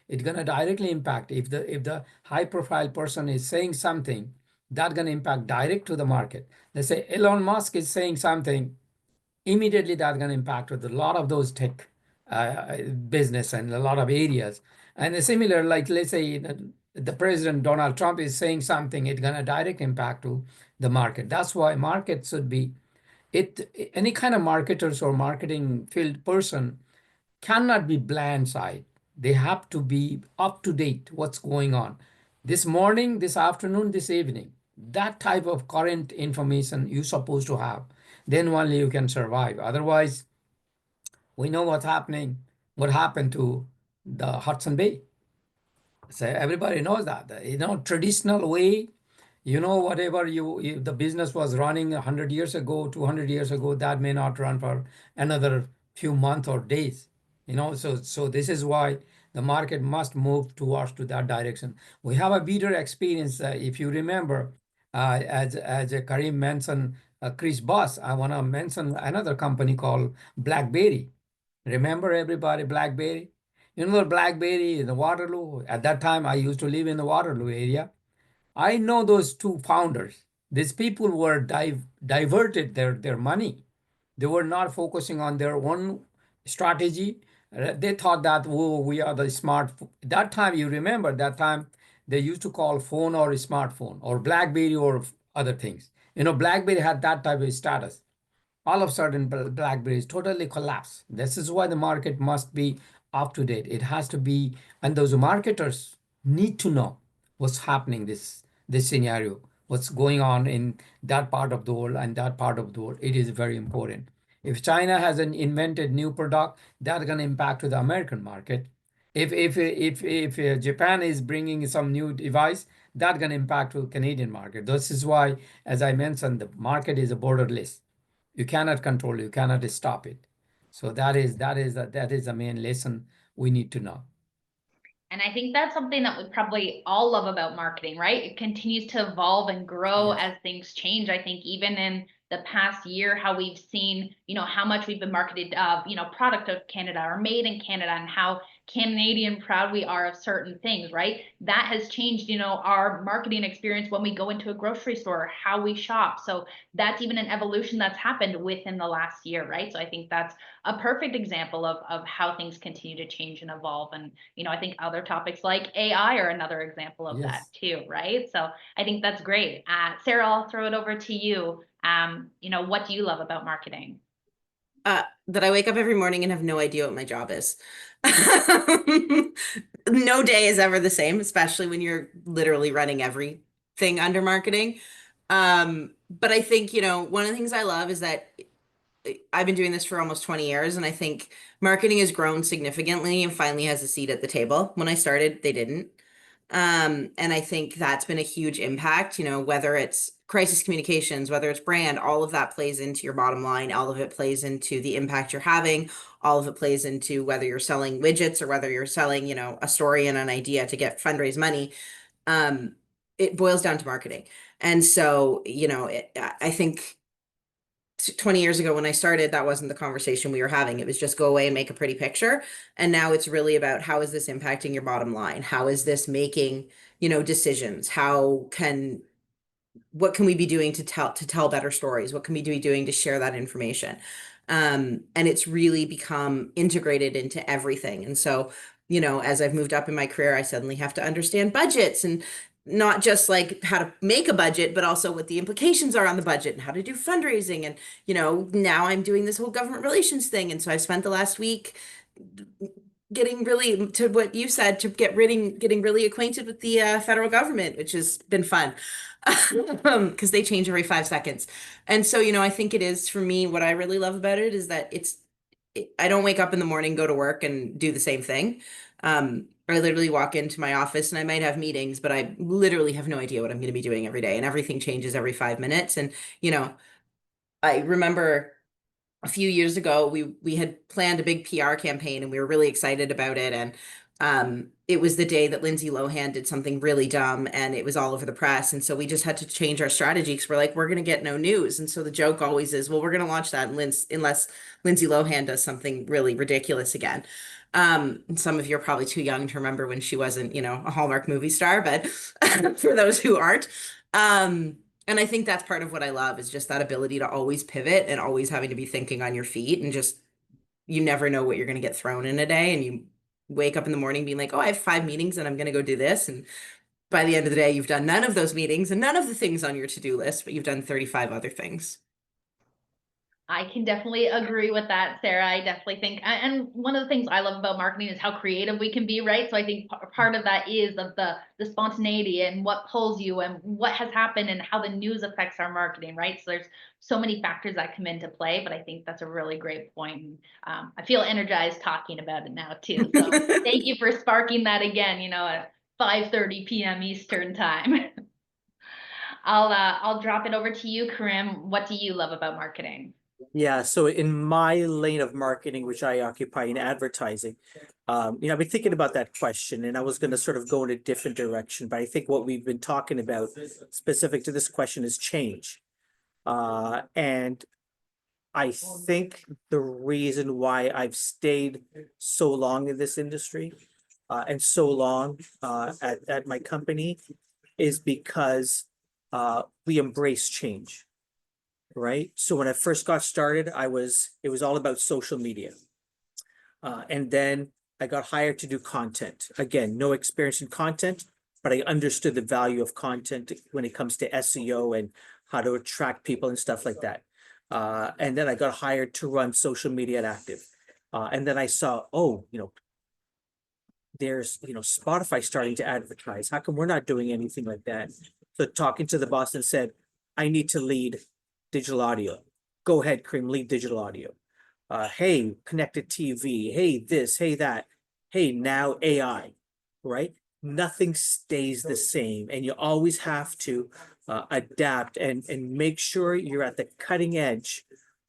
It's going to directly impact if the high profile person is saying something that's going to impact direct to the market. Let's say Elon Musk is saying something, immediately that's going to impact with a lot of those tech business and a lot of areas. And similar, like let's say the president Donald Trump is saying something, it's going to direct impact to the market. That's why market should be any kind of marketers or marketing field person cannot be bland side. They have to be up to date what's going on this morning, this afternoon, this evening. That type of current information you're supposed to have. Then only you can survive. Otherwise, we know what's happening, what happened to the Hudson Bay. So everybody knows that. Traditional way, whatever the business was running 100 years ago, 200 years ago, that may not run for another few months or days. So this is why the market must move towards to that direction. We have a better experience, if you remember, as Karim mentioned, Chris Boss. I want to mention another company called BlackBerry. Remember everybody, BlackBerry? The BlackBerry in the Waterloo. At that time, I used to live in the Waterloo area. I know those two founders. These people were diverted their money. They were not focusing on their own strategy. They thought that, oh, we are the smart. That time, you remember that time they used to call phone or smartphone or BlackBerry or other things. BlackBerry had that type of status. All of a sudden, BlackBerry is totally collapsed. This is why the market must be up to date. It has to be, and those marketers need to know what's happening this scenario, what's going on in that part of the world and that part of the world. It is very important. If China has an invented new product, that's going to impact to the American market. If Japan is bringing some new device, that's going to impact to Canadian market. This is why, as I mentioned, the market is a borderless. You cannot control it, you cannot stop it. So that is the main lesson we need to know. And I think that's something that we probably all love about marketing, right? It continues to evolve and grow Yes. as things change. I think even in the past year, how we've seen, how much we've been marketed, product of Canada or made in Canada, and how Canadian proud we are of certain things, right? That has changed, our marketing experience when we go into a grocery store, how we shop. So that's even an evolution that's happened within the last year, right? So I think that's a perfect example of how things continue to change and evolve. And, I think other topics like AI are another example of that Yes. too, right? So I think that's great. Sarah, I'll throw it over to you. What do you love about marketing? That I wake up every morning and have no idea what my job is. No day is ever the same, especially when you're literally running everything under marketing. But I think, one of the things I love is that I've been doing this for almost 20 years, and I think marketing has grown significantly and finally has a seat at the table. When I started, they didn't. And I think that's been a huge impact, whether it's crisis communications, whether it's brand, all of that plays into your bottom line. All of it plays into the impact you're having. All of it plays into whether you're selling widgets or whether you're selling, a story and an idea to get fundraise money. It boils down to marketing. And so, I think 20 years ago when I started, that wasn't the conversation we were having. It was just go away and make a pretty picture. And now it's really about how is this impacting your bottom line? How is this making, decisions? What can we be doing to tell better stories? What can we be doing to share that information? And it's really become integrated into everything. And so, as I've moved up in my career, I suddenly have to understand budgets, and not just like how to make a budget, but also what the implications are on the budget and how to do fundraising. And, now I'm doing this whole government relations thing. And so I've spent the last week getting really, to what you said, to getting really acquainted with the federal government, which has been fun because they change every 5 seconds. And so, I think it is, for me, what I really love about it is that I don't wake up in the morning, go to work and do the same thing. I literally walk into my office and I might have meetings, but I literally have no idea what I'm going to be doing every day, and everything changes every 5 minutes. And, I remember a few years ago, we had planned a big PR campaign and we were really excited about it. And it was the day that Lindsay Lohan did something really dumb and it was all over the press. And so we just had to change our strategy because we're like, we're going to get no news. And so the joke always is, well, we're going to launch that unless Lindsay Lohan does something really ridiculous again. And some of you are probably too young to remember when she wasn't, a Hallmark movie star, but for those who aren't, and I think that's part of what I love, is just that ability to always pivot and always having to be thinking on your feet, and just, you never know what you're going to get thrown in a day. And you wake up in the morning being like, oh, I have 5 meetings and I'm going to go do this. And by the end of the day, you've done none of those meetings and none of the things on your to-do list, but you've done 35 other things. I can definitely agree with that, Sarah. I definitely think, and one of the things I love about marketing is how creative we can be, right? So I think part of that is of the spontaneity and what pulls you and what has happened and how the news affects our marketing, right? So there's so many factors that come into play, but I think that's a really great point. And I feel energized talking about it now too. So thank you for sparking that again, at 5:30 p.m. Eastern time. I'll drop it over to you, Karim. What do you love about marketing? Yeah, so in my lane of marketing, which I occupy in advertising, I've been thinking about that question, and I was going to sort of go in a different direction, but I think what we've been talking about specific to this question is change. And I think the reason why I've stayed so long in this industry, and so long at my company, is because we embrace change. Right. So when I first got started, it was all about social media. And then I got hired to do content. Again, no experience in content, but I understood the value of content when it comes to SEO and how to attract people and stuff like that. And then I got hired to run social media at Active. And then I saw, there's, Spotify starting to advertise. How come we're not doing anything like that? So talking to the boss and said, I need to lead digital audio. Go ahead, Karim, lead digital audio. Hey, connected TV. Hey, this, hey, that. Hey, now AI, right? Nothing stays the same. And you always have to adapt and make sure you're at the cutting edge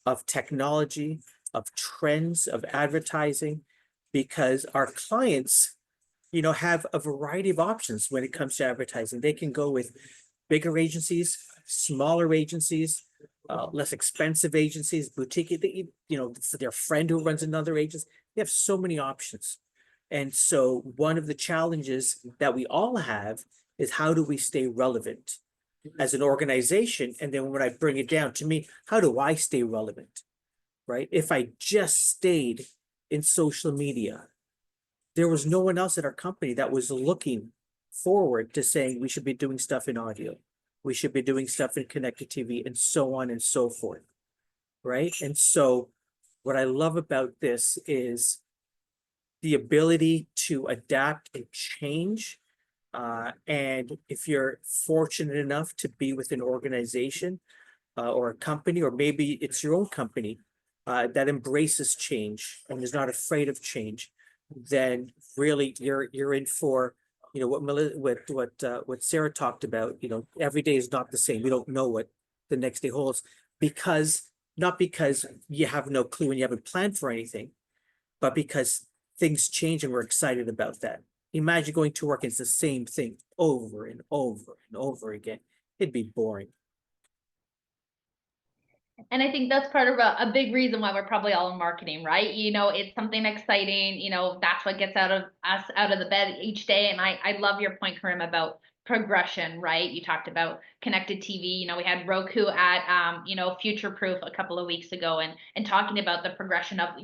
of technology, of trends, of advertising, because our clients have a variety of options when it comes to advertising. They can go with bigger agencies, smaller agencies, less expensive agencies, boutique, their friend who runs another agency. They have so many options. And so one of the challenges that we all have is how do we stay relevant as an organization? And then when I bring it down to me, how do I stay relevant? Right? If I just stayed in social media, there was no one else at our company that was looking forward to saying we should be doing stuff in audio. We should be doing stuff in connected TV and so on and so forth. Right? And so what I love about this is the ability to adapt and change. And if you're fortunate enough to be with an organization or a company, or maybe it's your own company that embraces change and is not afraid of change, then really you're in for what Sarah talked about. Every day is not the same. We don't know what the next day holds, not because you have no clue and you haven't planned for anything, but because things change and we're excited about that. Imagine going to work and it's the same thing over and over and over again. It'd be boring. And I think that's part of a big reason why we're probably all in marketing, right? It's something exciting, that's what gets out of us out of the bed each day. And I love your point, Karim, about progression, right? You talked about connected TV. We had Roku at Future Proof a couple of weeks ago, and talking about the progression of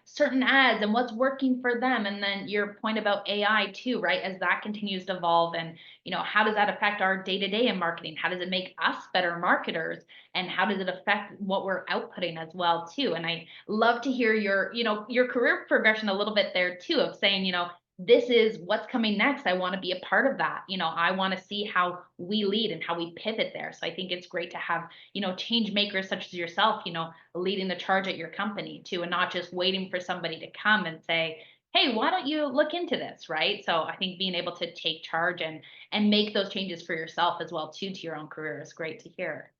certain ads and what's working for them. And then your point about AI too, right? As that continues to evolve, and how does that affect our day-to-day in marketing? How does it make us better marketers? And how does it affect what we're outputting as well too? And I love to hear your career progression a little bit there too, of saying, this is what's coming next. I want to be a part of that. I want to see how we lead and how we pivot there. So I think it's great to have, change makers such as yourself, leading the charge at your company too, and not just waiting for somebody to come and say, hey, why don't you look into this, right? So I think being able to take charge and make those changes for yourself as well too, to your own career, is great to hear.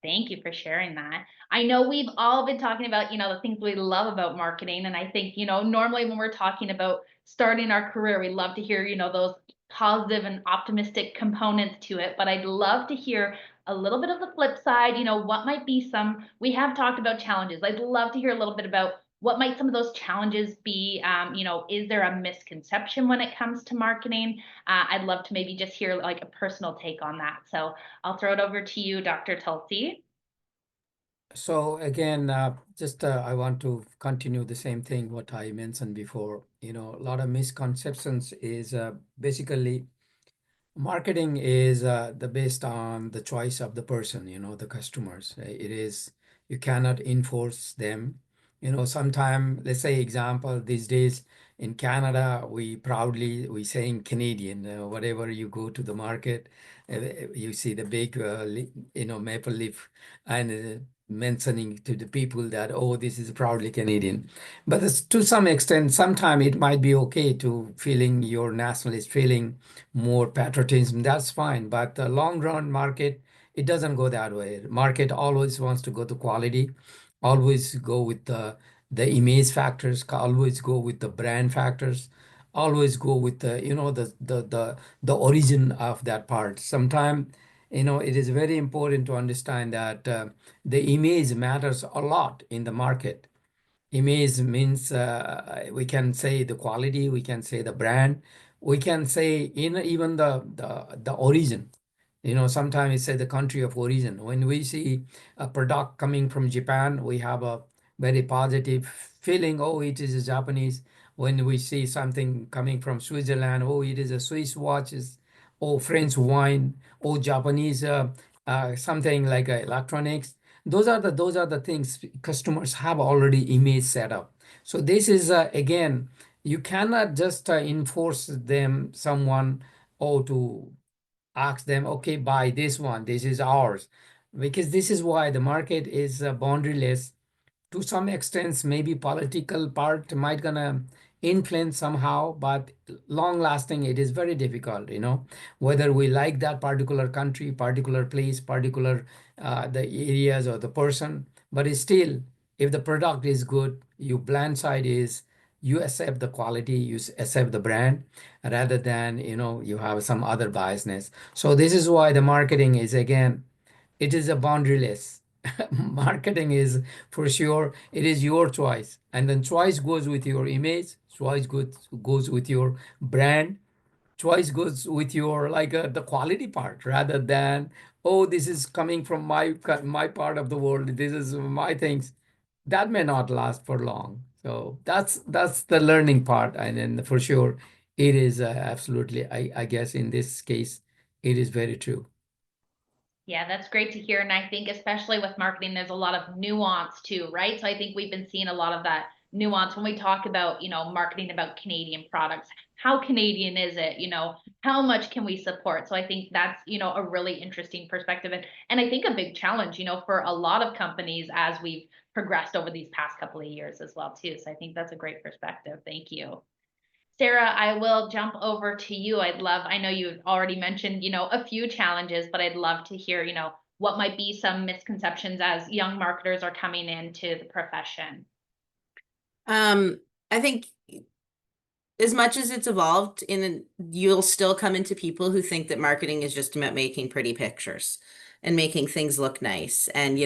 Thank you for sharing that. I know we've all been talking about, the things we love about marketing. And I think, normally when we're talking about starting our career, we love to hear, those positive and optimistic components to it. But I'd love to hear a little bit of the flip side, what might be we have talked about challenges. I'd love to hear a little bit about what might some of those challenges be. Is there a misconception when it comes to marketing? I'd love to maybe just hear like a personal take on that. So I'll throw it over to you, Dr. Tulsi. So again, I want to continue the same thing what I mentioned before. A lot of misconceptions is basically marketing is based on the choice of the person, the customers. It is, you cannot enforce them. Sometime, let's say example, these days in Canada, we saying Canadian. Whatever you go to the market, you see the big, maple leaf, and mentioning to the people that, oh, this is proudly Canadian. But to some extent, sometime it might be okay to feeling your nationalist, feeling more patriotism. That's fine. But the long run market, it doesn't go that way. Market always wants to go to quality, always go with the image factors, always go with the brand factors, always go with the origin of that part. Sometimes it is very important to understand that the image matters a lot in the market. Image means we can say the quality, we can say the brand, we can say even the origin. Sometimes it say the country of origin. When we see a product coming from Japan, we have a very positive feeling, oh, it is a Japanese. When we see something coming from Switzerland, oh, it is a Swiss watches, or French wine, or Japanese something like electronics. Those are the things customers have already image set up. So this is again, you cannot just enforce them someone, or to ask them, okay, buy this one, this is ours, because this is why the market is boundaryless. To some extent, maybe political part might gonna influence somehow, but long lasting, it is very difficult, whether we like that particular country, particular place, particular the areas or the person. But it's still, if the product is good, your brand side is you accept the quality, accept the brand, rather than, you have some other biasness. So this is why the marketing is, again, it is a boundaryless. Marketing is, for sure, it is your choice. And then choice goes with your image, goes with your brand, choice goes with your, like, the quality part, rather than, oh, this is coming from my part of the world, this is my things. That may not last for long. So that's the learning part. And then for sure it is, absolutely, I guess in this case it is very true. Yeah, that's great to hear. And I think especially with marketing, there's a lot of nuance too, right? So I think we've been seeing a lot of that nuance when we talk about, marketing about Canadian products. How Canadian is it? How much can we support? So I think that's, a really interesting perspective. And I think a big challenge, for a lot of companies as we've progressed over these past couple of years as well too. So I think that's a great perspective. Thank you. Sarah, I will jump over to you. I know you've already mentioned, a few challenges, but I'd love to hear, what might be some misconceptions as young marketers are coming into the profession. I think as much as it's evolved, you'll still come into people who think that marketing is just about making pretty pictures and making things look nice, and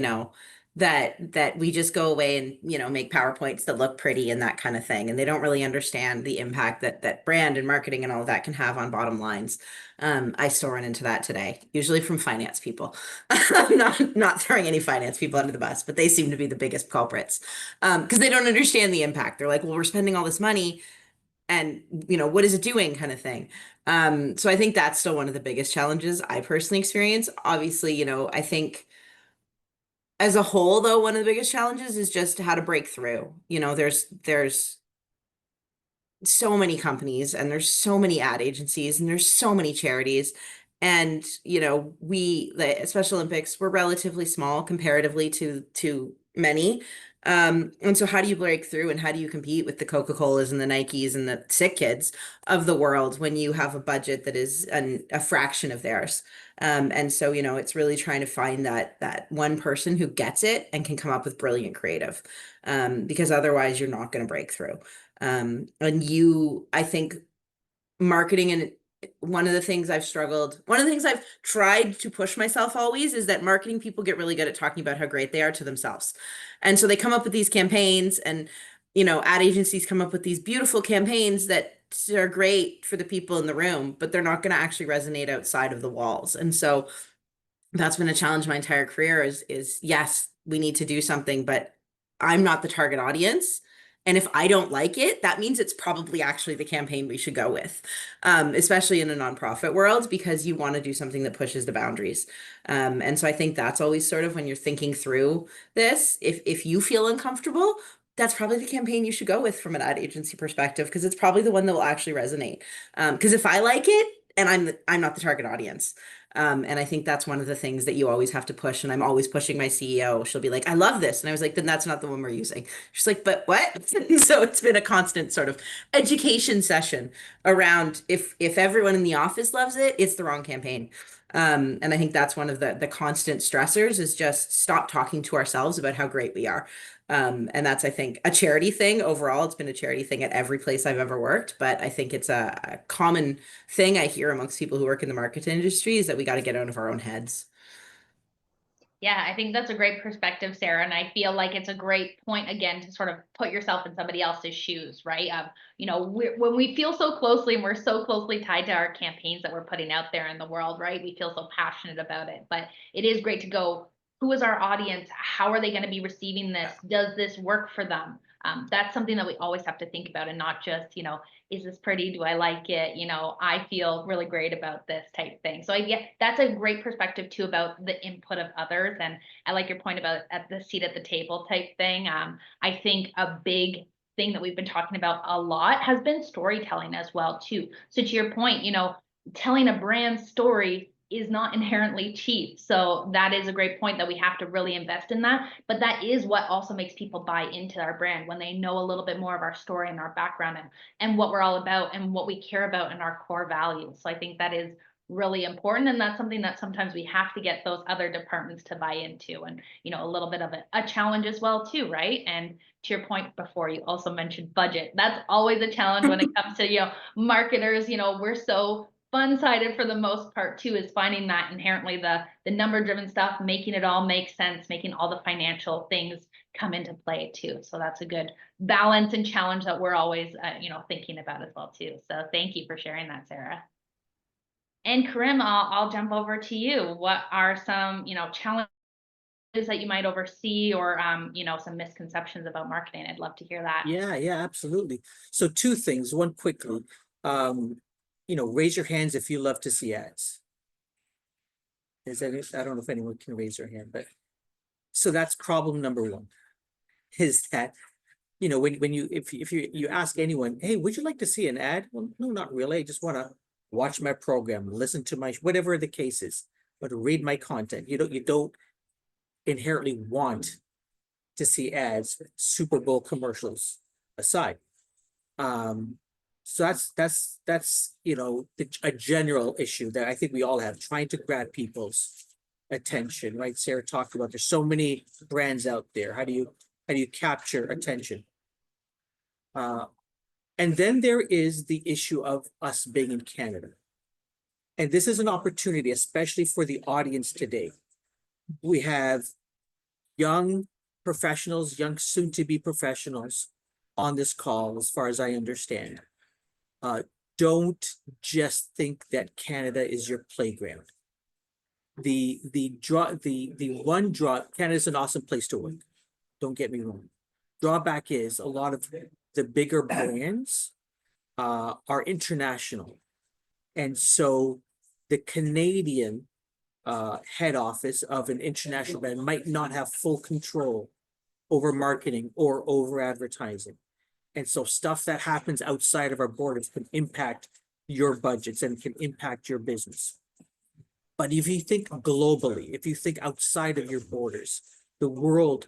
that we just go away and make PowerPoints that look pretty and that kind of thing, and they don't really understand the impact that brand and marketing and all of that can have on bottom lines. I still run into that today, usually from finance people. I'm not throwing any finance people under the bus, but they seem to be the biggest culprits, because they don't understand the impact. They're like, well, we're spending all this money, and what is it doing, kind of thing. So I think that's still one of the biggest challenges I personally experience. Obviously, I think as a whole, though, one of the biggest challenges is just how to break through. There's so many companies, and there's so many ad agencies, and there's so many charities, and the Special Olympics, we're relatively small comparatively to many. And so how do you break through, and how do you compete with the Coca-Colas and the Nikes and the sick kids of the world when you have a budget that is a fraction of theirs? And so, it's really trying to find that one person who gets it and can come up with brilliant creative, because otherwise you're not going to break through. I think marketing, and one of the things I've tried to push myself always, is that marketing people get really good at talking about how great they are to themselves. And so they come up with these campaigns, and, ad agencies come up with these beautiful campaigns that are great for the people in the room, but they're not going to actually resonate outside of the walls. And so that's been a challenge my entire career, is yes, we need to do something, but I'm not the target audience. And if I don't like it, that means it's probably actually the campaign we should go with, especially in a nonprofit world, because you want to do something that pushes the boundaries. And so I think that's always sort of, when you're thinking through this, if you feel uncomfortable, that's probably the campaign you should go with from an ad agency perspective, because it's probably the one that will actually resonate. Because if I like it, and I'm not the target audience. And I think that's one of the things that you always have to push. And I'm always pushing my CEO. She'll be like, I love this. And I was like, then that's not the one we're using. She's like, but what? So it's been a constant sort of education session around, if everyone in the office loves it, it's the wrong campaign. And I think that's one of the constant stressors, is just stop talking to ourselves about how great we are. And that's, I think, a charity thing overall. It's been a charity thing at every place I've ever worked, but I think it's a common thing I hear amongst people who work in the market industry, is that we got to get out of our own heads. Yeah, I think that's a great perspective, Sarah. And I feel like it's a great point, again, to sort of put yourself in somebody else's shoes, right? When we feel so closely, and we're so closely tied to our campaigns that we're putting out there in the world, right? We feel so passionate about it. But it is great to go, who is our audience? How are they going to be receiving this? Does this work for them? That's something that we always have to think about, and not just, is this pretty? Do I like it? I feel really great about this type thing. So that's a great perspective too, about the input of others. And I like your point about at the seat at the table type thing. I think a big thing that we've been talking about a lot has been storytelling as well too. So to your point, telling a brand story is not inherently cheap. So that is a great point, that we have to really invest in that. But that is what also makes people buy into our brand, when they know a little bit more of our story and our background, and what we're all about, and what we care about, and our core values. So I think that is really important. And that's something that sometimes we have to get those other departments to buy into, and, a little bit of a challenge as well too, right? And to your point before, you also mentioned budget. That's always a challenge when it comes to, marketers. We're so fun-sided for the most part too, is finding that inherently the number-driven stuff, making it all make sense, making all the financial things come into play too. So that's a good balance and challenge that we're always, thinking about as well too. So thank you for sharing that, Sarah. And Karim, I'll jump over to you. What are some, challenges that you might oversee, or, some misconceptions about marketing? I'd love to hear that. Yeah, absolutely. So two things, one quickly, raise your hands if you love to see ads. I don't know if anyone can raise their hand, but so that's problem number one, is that, when you ask anyone, hey, would you like to see an ad? Well, no, not really. I just want to watch my program, listen to my, whatever the case is, but read my content. You don't inherently want to see ads, Super Bowl commercials aside. So that's a general issue that I think we all have, trying to grab people's attention, right? Sarah talked about there's so many brands out there. How do you capture attention? And then there is the issue of us being in Canada. And this is an opportunity, especially for the audience today. We have young professionals, young soon-to-be professionals on this call, as far as I understand. Don't just think that Canada is your playground. Canada is an awesome place to work. Don't get me wrong. Drawback is a lot of the bigger brands are international. And so the Canadian head office of an international brand might not have full control over marketing or over advertising. And so stuff that happens outside of our borders can impact your budgets and can impact your business. But if you think globally, if you think outside of your borders, the world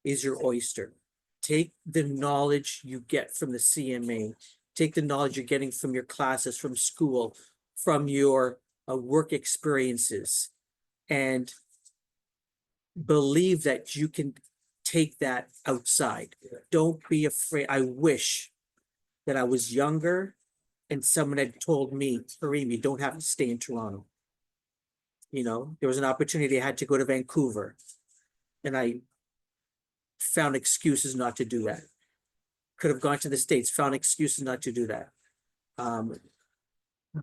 is your oyster. Take the knowledge you get from the CMA, take the knowledge you're getting from your classes, from school, from your work experiences, and believe that you can take that outside. Don't be afraid. I wish that I was younger and someone had told me, Karim, you don't have to stay in Toronto. There was an opportunity. I had to go to Vancouver, and I found excuses not to do that. Could have gone to the States, found excuses not to do that.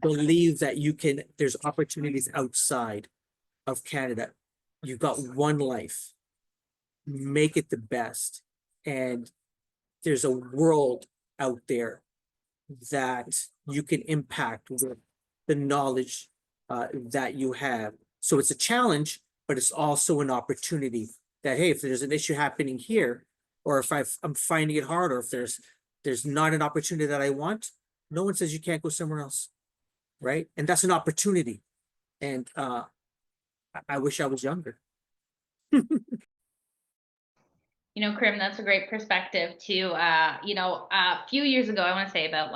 Believe that there's opportunities outside of Canada. You've got one life. Make it the best. And there's a world out there that you can impact with the knowledge that you have. So it's a challenge, but it's also an opportunity that, hey, if there's an issue happening here, or if I'm finding it hard, or if there's not an opportunity that I want, no one says you can't go somewhere else, right? And that's an opportunity. And I wish I was younger. Karim, that's a great perspective too. A few years ago, I want to say about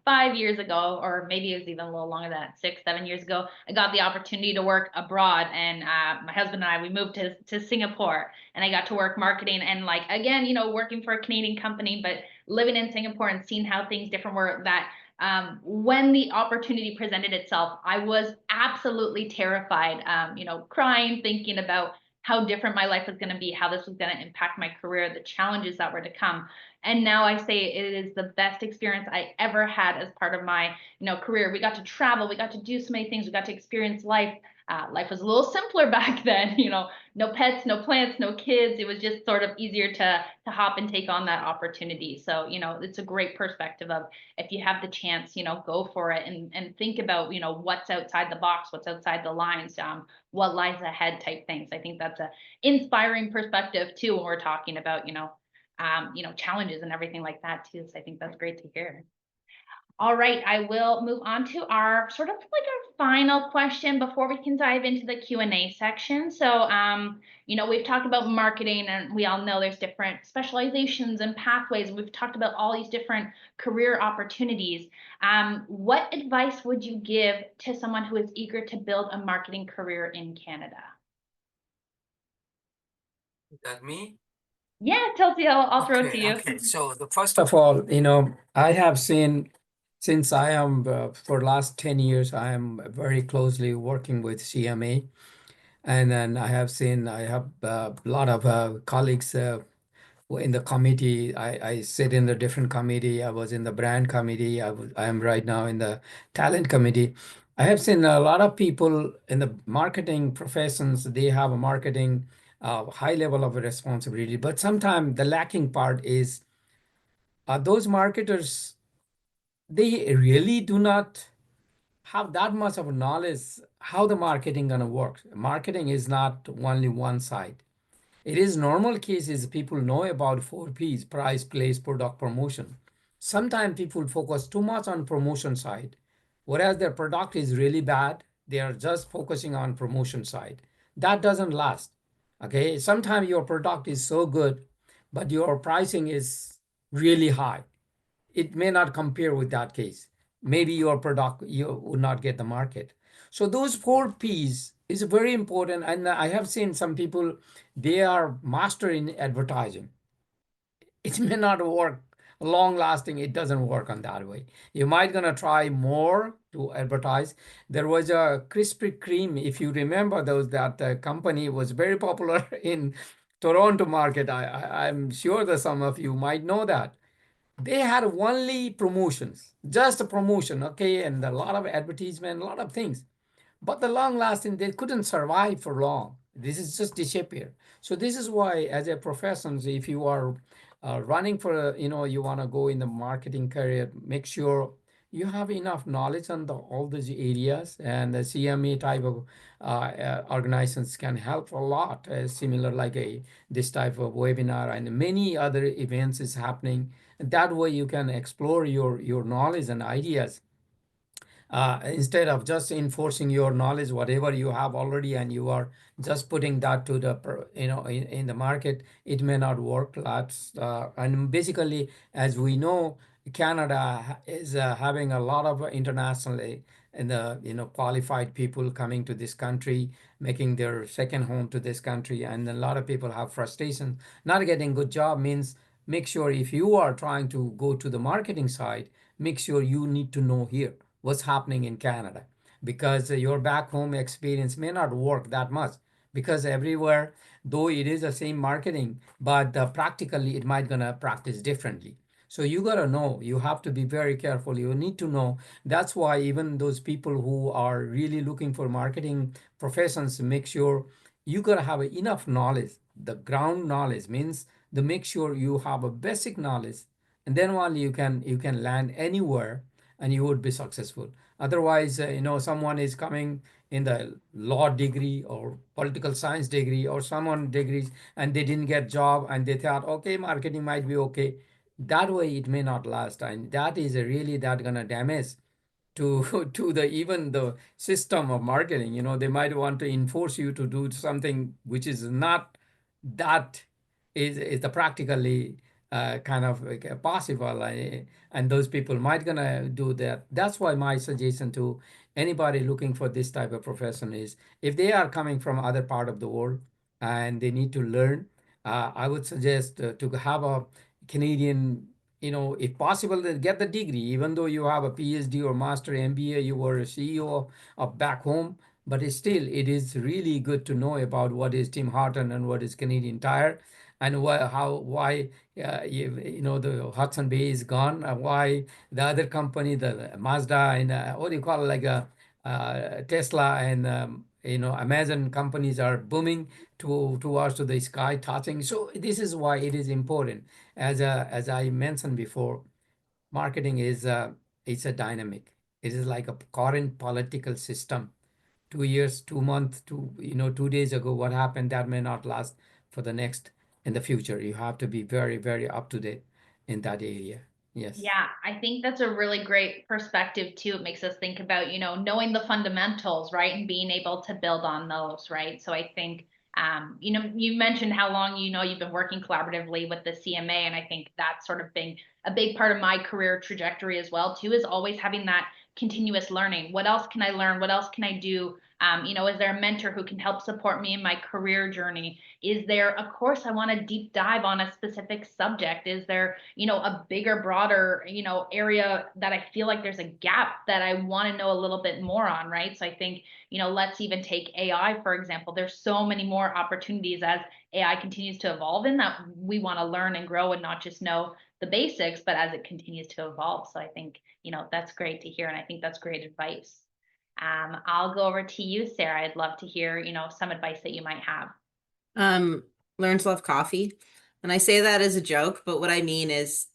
5 years ago, or maybe it was even a little longer than that, 6-7 years ago, I got the opportunity to work abroad, and my husband and I, we moved to Singapore, and I got to work marketing, and again, working for a Canadian company, but living in Singapore and seeing how things different were, that when the opportunity presented itself, I was absolutely terrified, crying, thinking about how different my life was going to be, how this was going to impact my career, the challenges that were to come. And now I say it is the best experience I ever had as part of my, career. We got to travel, we got to do so many things, we got to experience life. Life was a little simpler back then, no pets, no plants, no kids. It was just sort of easier to hop and take on that opportunity. So, it's a great perspective of, if you have the chance, go for it, and think about, what's outside the box, what's outside the lines, what lies ahead type things. I think that's a inspiring perspective too, when we're talking about, challenges and everything like that too. So I think that's great to hear. All right, I will move on to our sort of like our final question before we can dive into the Q&A section. So, we've talked about marketing, and we all know there's different specializations and pathways. We've talked about all these different career opportunities. What advice would you give to someone who is eager to build a marketing career in Canada? Is that me? Yeah, Tulsi, I'll throw it to you. Okay. So the first of all, I have seen since I am for last 10 years, I am very closely working with CMA. And then I have a lot of colleagues in the committee. I sit in the different committee. I was in the brand committee. I am right now in the talent committee. I have seen a lot of people in the marketing professions. They have a marketing high level of responsibility, but sometimes the lacking part is those marketers, they really do not have that much of knowledge how the marketing gonna work. Marketing is not only one side. It is normal cases people know about 4 P's: price, place, product, promotion. Sometimes people focus too much on promotion side, whereas their product is really bad. They are just focusing on promotion side. That doesn't last. Okay, sometimes your product is so good, but your pricing is really high. It may not compare with that case. Maybe your product you would not get the market. So those 4 P's is very important. And I have seen some people, they are master in advertising. It may not work long lasting. It doesn't work on that way. You might gonna try more to advertise. There was a Krispy Kreme, if you remember those, that company was very popular in Toronto market. I'm sure that some of you might know that they had only promotions, just a promotion, okay, and a lot of advertisement, a lot of things. But the long lasting, they couldn't survive for long. This is just disappear. So this is why, as a profession, if you are running for, you want to go in the marketing career, make sure you have enough knowledge on all these areas, and the CMA type of organizations can help a lot. Similar like this type of webinar and many other events is happening. That way you can explore your knowledge and ideas instead of just enforcing your knowledge, whatever you have already, and you are just putting that to the in the market. It may not work. That's and basically, as we know, Canada is having a lot of internationally and the qualified people coming to this country, making their second home to this country, and a lot of people have frustration not getting good job. Means make sure if you are trying to go to the marketing side, make sure you need to know here what's happening in Canada, because your back home experience may not work that much, because everywhere, though it is the same marketing, but practically it might gonna practice differently. So you gotta know, you have to be very careful. You need to know. That's why even those people who are really looking for marketing professions, make sure you gotta have enough knowledge. The ground knowledge means the make sure you have a basic knowledge, and then only you can land anywhere and you would be successful. Otherwise, someone is coming in the law degree or political science degree or someone degrees, and they didn't get job, and they thought, okay, marketing might be okay. That way it may not last, and that is really that gonna damage to to the even the system of marketing. They might want to enforce you to do something which is not that is the practically kind of like, possible, and those people might gonna do that. That's why my suggestion to anybody looking for this type of profession is, if they are coming from other part of the world and they need to learn, I would suggest to have a Canadian, if possible, to get the degree, even though you have a PhD or master MBA, you were a CEO of back home. But still, it is really good to know about what is Tim Horton and what is Canadian Tire, and why the Hudson Bay is gone, why the other company, the Mazda and what do you call it, like a Tesla and Amazon companies are booming towards to the sky touching. So this is why it is important. As I mentioned before, marketing is it's a dynamic. It is like a current political system. 2 years, 2 months, 2 days ago, what happened, that may not last for the next in the future. You have to be very, very up to date in that area. Yes. Yeah, I think that's a really great perspective too. It makes us think about, knowing the fundamentals, right? And being able to build on those, right? So I think, you mentioned how long, you've been working collaboratively with the CMA. And I think that's sort of been a big part of my career trajectory as well, too, is always having that continuous learning. What else can I learn? What else can I do? Is there a mentor who can help support me in my career journey? Is there a course I want to deep dive on a specific subject? Is there, a bigger, broader, area that I feel like there's a gap that I want to know a little bit more on, right? So I think, let's even take AI, for example. There's so many more opportunities as AI continues to evolve in that we want to learn and grow and not just know the basics, but as it continues to evolve. So I think, that's great to hear. And I think that's great advice. I'll go over to you, Sarah. I'd love to hear, some advice that you might have. Learn to love coffee. And I say that as a joke, but what I mean is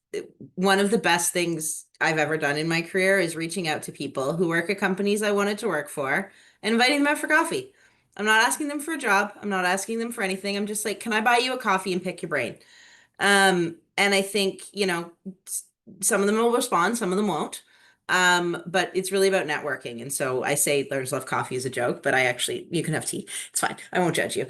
one of the best things I've ever done in my career is reaching out to people who work at companies I wanted to work for and inviting them out for coffee. I'm not asking them for a job. I'm not asking them for anything. I'm just like, can I buy you a coffee and pick your brain? And I think, some of them will respond, some of them won't. But it's really about networking. And so I say learn to love coffee is a joke, but you can have tea. It's fine. I won't judge you.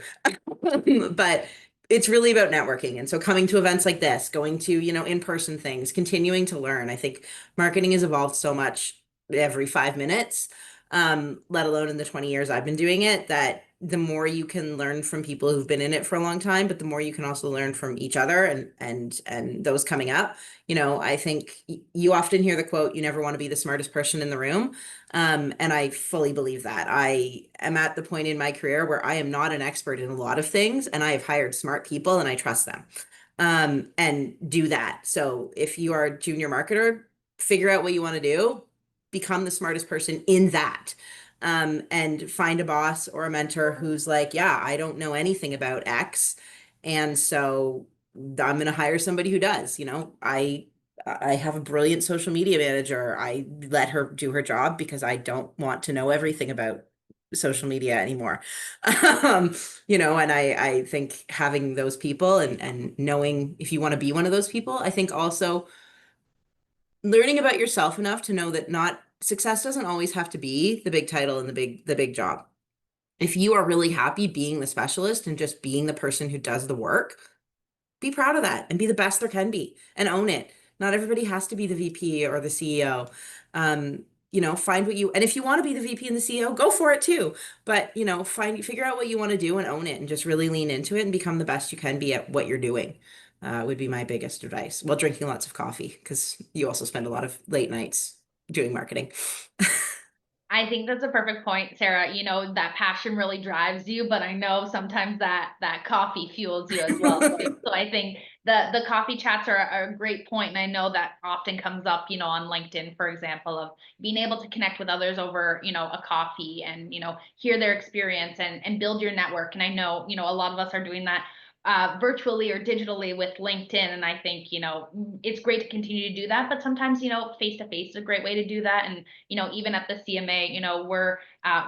But it's really about networking. And so coming to events like this, going to, in-person things, continuing to learn. I think marketing has evolved so much every 5 minutes, let alone in the 20 years I've been doing it, that the more you can learn from people who've been in it for a long time, but the more you can also learn from each other and those coming up. I think you often hear the quote, you never want to be the smartest person in the room. And I fully believe that. I am at the point in my career where I am not an expert in a lot of things, and I have hired smart people and I trust them. And do that. So if you are a junior marketer, figure out what you want to do, become the smartest person in that. And find a boss or a mentor who's like, yeah, I don't know anything about X. And so I'm going to hire somebody who does. I have a brilliant social media manager. I let her do her job because I don't want to know everything about social media anymore. And I think having those people and knowing if you want to be one of those people, I think also learning about yourself enough to know that not success doesn't always have to be the big title and the big job. If you are really happy being the specialist and just being the person who does the work, be proud of that and be the best there can be and own it. Not everybody has to be the VP or the CEO. Find what and if you want to be the VP and the CEO, go for it too. But, figure out what you want to do and own it and just really lean into it and become the best you can be at what you're doing. Would be my biggest advice. While drinking lots of coffee, because you also spend a lot of late nights doing marketing. I think that's a perfect point, Sarah. That passion really drives you, but I know sometimes that coffee fuels you as well. So I think the coffee chats are a great point. And I know that often comes up, on LinkedIn, for example, of being able to connect with others over, a coffee and, hear their experience and build your network. And I know, a lot of us are doing that virtually or digitally with LinkedIn. And I think, it's great to continue to do that, but sometimes, face to face is a great way to do that. And, even at the CMA, we're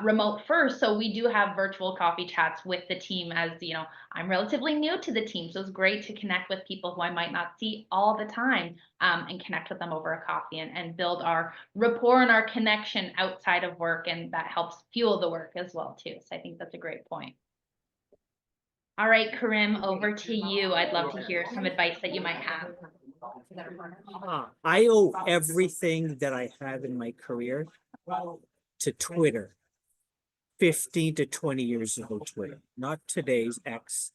remote first. So we do have virtual coffee chats with the team as, I'm relatively new to the team. So it's great to connect with people who I might not see all the time and connect with them over a coffee and build our rapport and our connection outside of work. And that helps fuel the work as well, too. So I think that's a great point. All right, Karim, over to you. I'd love to hear some advice that you might have. I owe everything that I have in my career to Twitter. 15 to 20 years ago, Twitter, not today's X.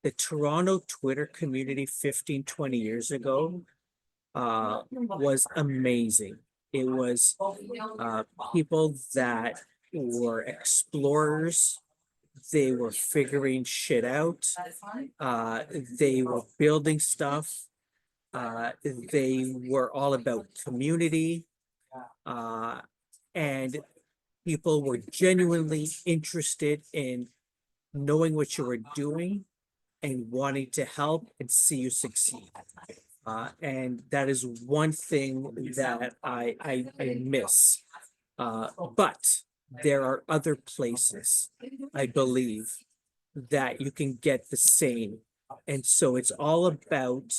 The Toronto Twitter community 15, 20 years ago was amazing. It was people that were explorers. They were figuring shit out. They were building stuff. They were all about community. And people were genuinely interested in knowing what you were doing and wanting to help and see you succeed. And that is one thing that I miss. But there are other places, I believe, that you can get the same. And so it's all about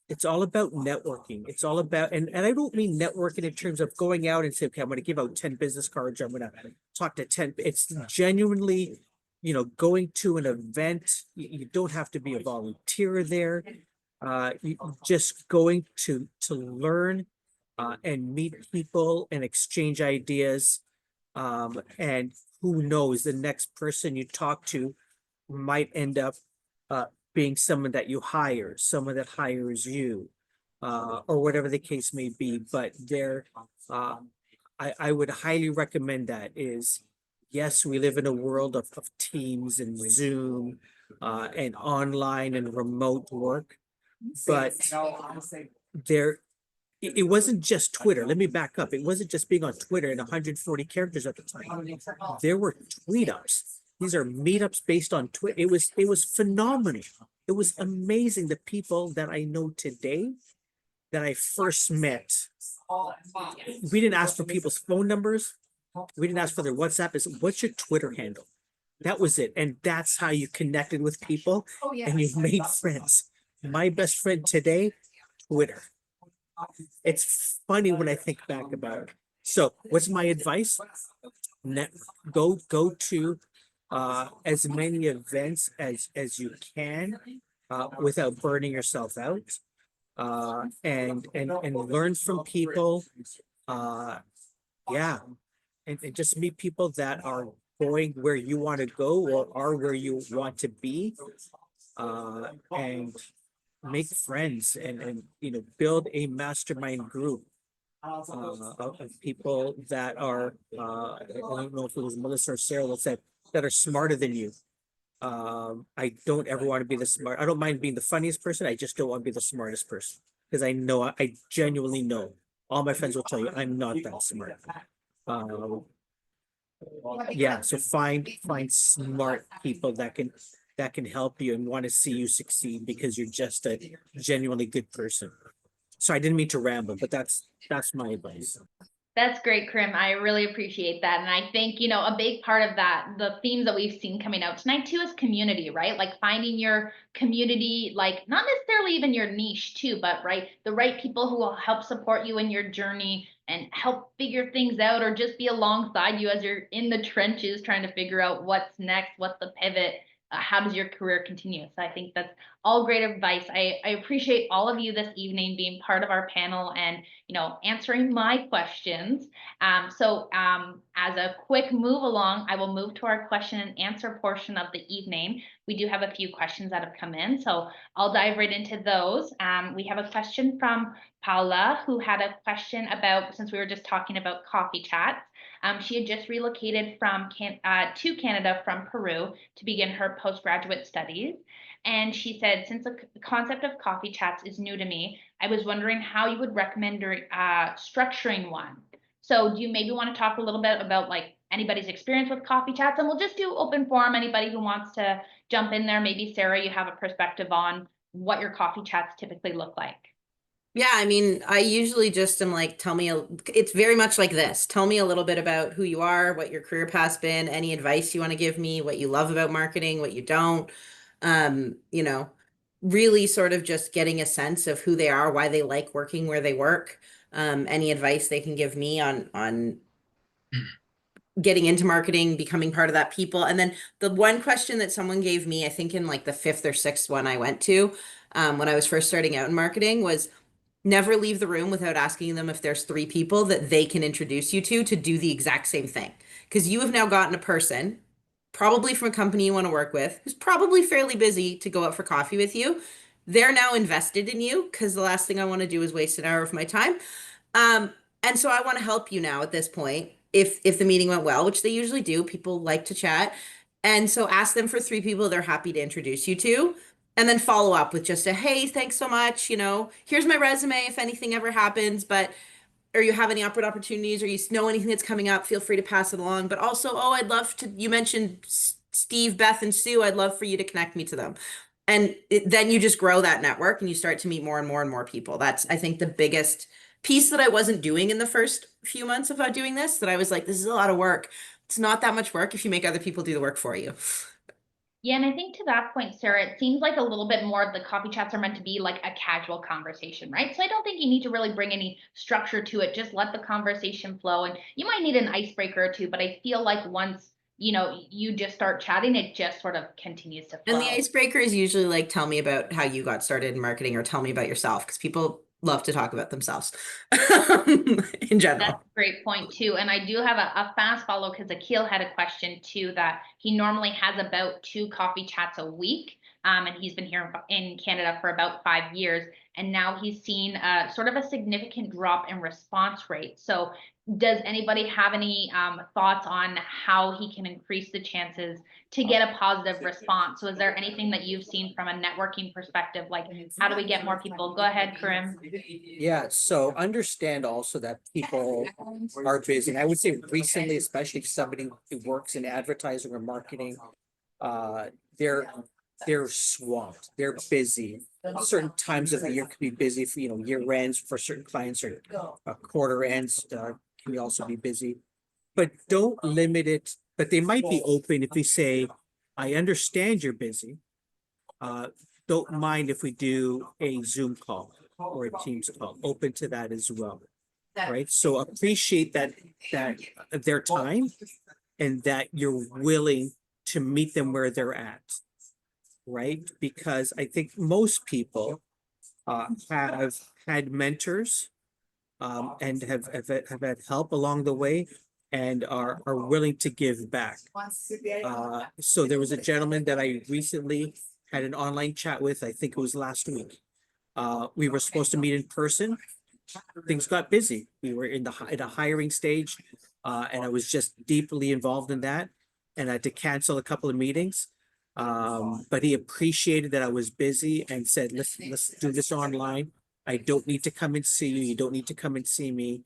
it's all about networking. It's all about, and I don't mean networking in terms of going out and say, okay, I'm going to give out 10 business cards. I'm going to talk to 10. It's genuinely, going to an event. You don't have to be a volunteer there. Just going to learn and meet people and exchange ideas. And who knows, the next person you talk to might end up being someone that you hire, someone that hires you, or whatever the case may be. But I would highly recommend that is, yes, we live in a world of Teams and Zoom and online and remote work, but it wasn't just Twitter. Let me back up. It wasn't just being on Twitter in 140 characters at the time. There were tweet-ups. These are meetups based on Twitter. It was phenomenal. It was amazing. The people that I know today that I first met. We didn't ask for people's phone numbers. We didn't ask for their WhatsApp. It's what's your Twitter handle? That was it. And that's how you connected with people and you've made friends. My best friend today, Twitter. It's funny when I think back about it. So what's my advice? Go to as many events as you can without burning yourself out, and learn from people. Yeah, and just meet people that are going where you want to go or are where you want to be, and make friends and build a mastermind group of people that are I don't know if it was Melissa or Sarah that said that are smarter than you. I don't ever want to be I don't mind being the funniest person. I just don't want to be the smartest person because I genuinely know all my friends will tell you I'm not that smart. Yeah, so find smart people that can help you and want to see you succeed because you're just a genuinely good person. So I didn't mean to ramble, but that's my advice. That's great, Karim. I really appreciate that. And I think, a big part of that, the themes that we've seen coming out tonight too, is community, right? Like finding your community, like not necessarily even your niche too, but the right people who will help support you in your journey and help figure things out or just be alongside you as you're in the trenches trying to figure out what's next, what's the pivot, how does your career continue? So I think that's all great advice. I appreciate all of you this evening being part of our panel and answering my questions. So as a quick move along, I will move to our question and answer portion of the evening. We do have a few questions that have come in, so I'll dive right into those. We have a question from Paula, who had a question about, since we were just talking about coffee chats. She had just relocated to Canada from Peru to begin her postgraduate studies. And she said, since the concept of coffee chats is new to me, I was wondering how you would recommend structuring one. So do you maybe want to talk a little bit about anybody's experience with coffee chats? And we'll just do open forum, anybody who wants to jump in there. Maybe Sarah, you have a perspective on what your coffee chats typically look like. Yeah, I mean, I usually just am like, it's very much like this. Tell me a little bit about who you are, what your career path's been, any advice you want to give me, what you love about marketing, what you don't. You know, really sort of just getting a sense of who they are, why they like working where they work, any advice they can give me on getting into marketing, becoming part of that people. And then the one question that someone gave me, I think in like the fifth or sixth one I went to, when I was first starting out in marketing was never leave the room without asking them if there's 3 people that they can introduce you to do the exact same thing. Because you have now gotten a person, probably from a company you want to work with, who's probably fairly busy to go out for coffee with you. They're now invested in you because the last thing I want to do is waste an hour of my time. And so I want to help you now at this point. If the meeting went well, which they usually do, people like to chat. And so ask them for 3 people they're happy to introduce you to. And then follow up with just a, hey, thanks so much. Here's my resume if anything ever happens, or you have any upward opportunities or you know anything that's coming up, feel free to pass it along. But also, I'd love to, you mentioned Steve, Beth, and Sue. I'd love for you to connect me to them. And then you just grow that network and you start to meet more and more and more people. That's, I think, the biggest piece that I wasn't doing in the first few months of doing this, that I was like, this is a lot of work. It's not that much work if you make other people do the work for you. Yeah, and I think to that point, Sarah, it seems like a little bit more of the coffee chats are meant to be like a casual conversation, right? So I don't think you need to really bring any structure to it. Just let the conversation flow. And you might need an icebreaker or two, but I feel like once, you just start chatting, it just sort of continues to flow. And the icebreaker is usually like, tell me about how you got started in marketing, or tell me about yourself, because people love to talk about themselves in general. That's a great point too. And I do have a fast follow because Akil had a question too, that he normally has about 2 coffee chats a week. And he's been here in Canada for about 5 years. And now he's seen sort of a significant drop in response rate. So does anybody have any thoughts on how he can increase the chances to get a positive response? So is there anything that you've seen from a networking perspective? Like, how do we get more people? Go ahead, Karim. Yeah, so understand also that people are busy. And I would say recently, especially if somebody who works in advertising or marketing, they're swamped, they're busy. Certain times of the year could be busy for, year ends for certain clients, or quarter ends can also be busy. But don't limit it, but they might be open if we say, I understand you're busy. Don't mind if we do a Zoom call or a Teams call, open to that as well. Right? So appreciate that their time, and that you're willing to meet them where they're at. Right? Because I think most people have had mentors and have had help along the way, and are willing to give back. So there was a gentleman that I recently had an online chat with, I think it was last week. We were supposed to meet in person. Things got busy. We were in a hiring stage, and I was just deeply involved in that, and I had to cancel a couple of meetings. But he appreciated that I was busy and said, let's do this online. I don't need to come and see you. You don't need to come and see me.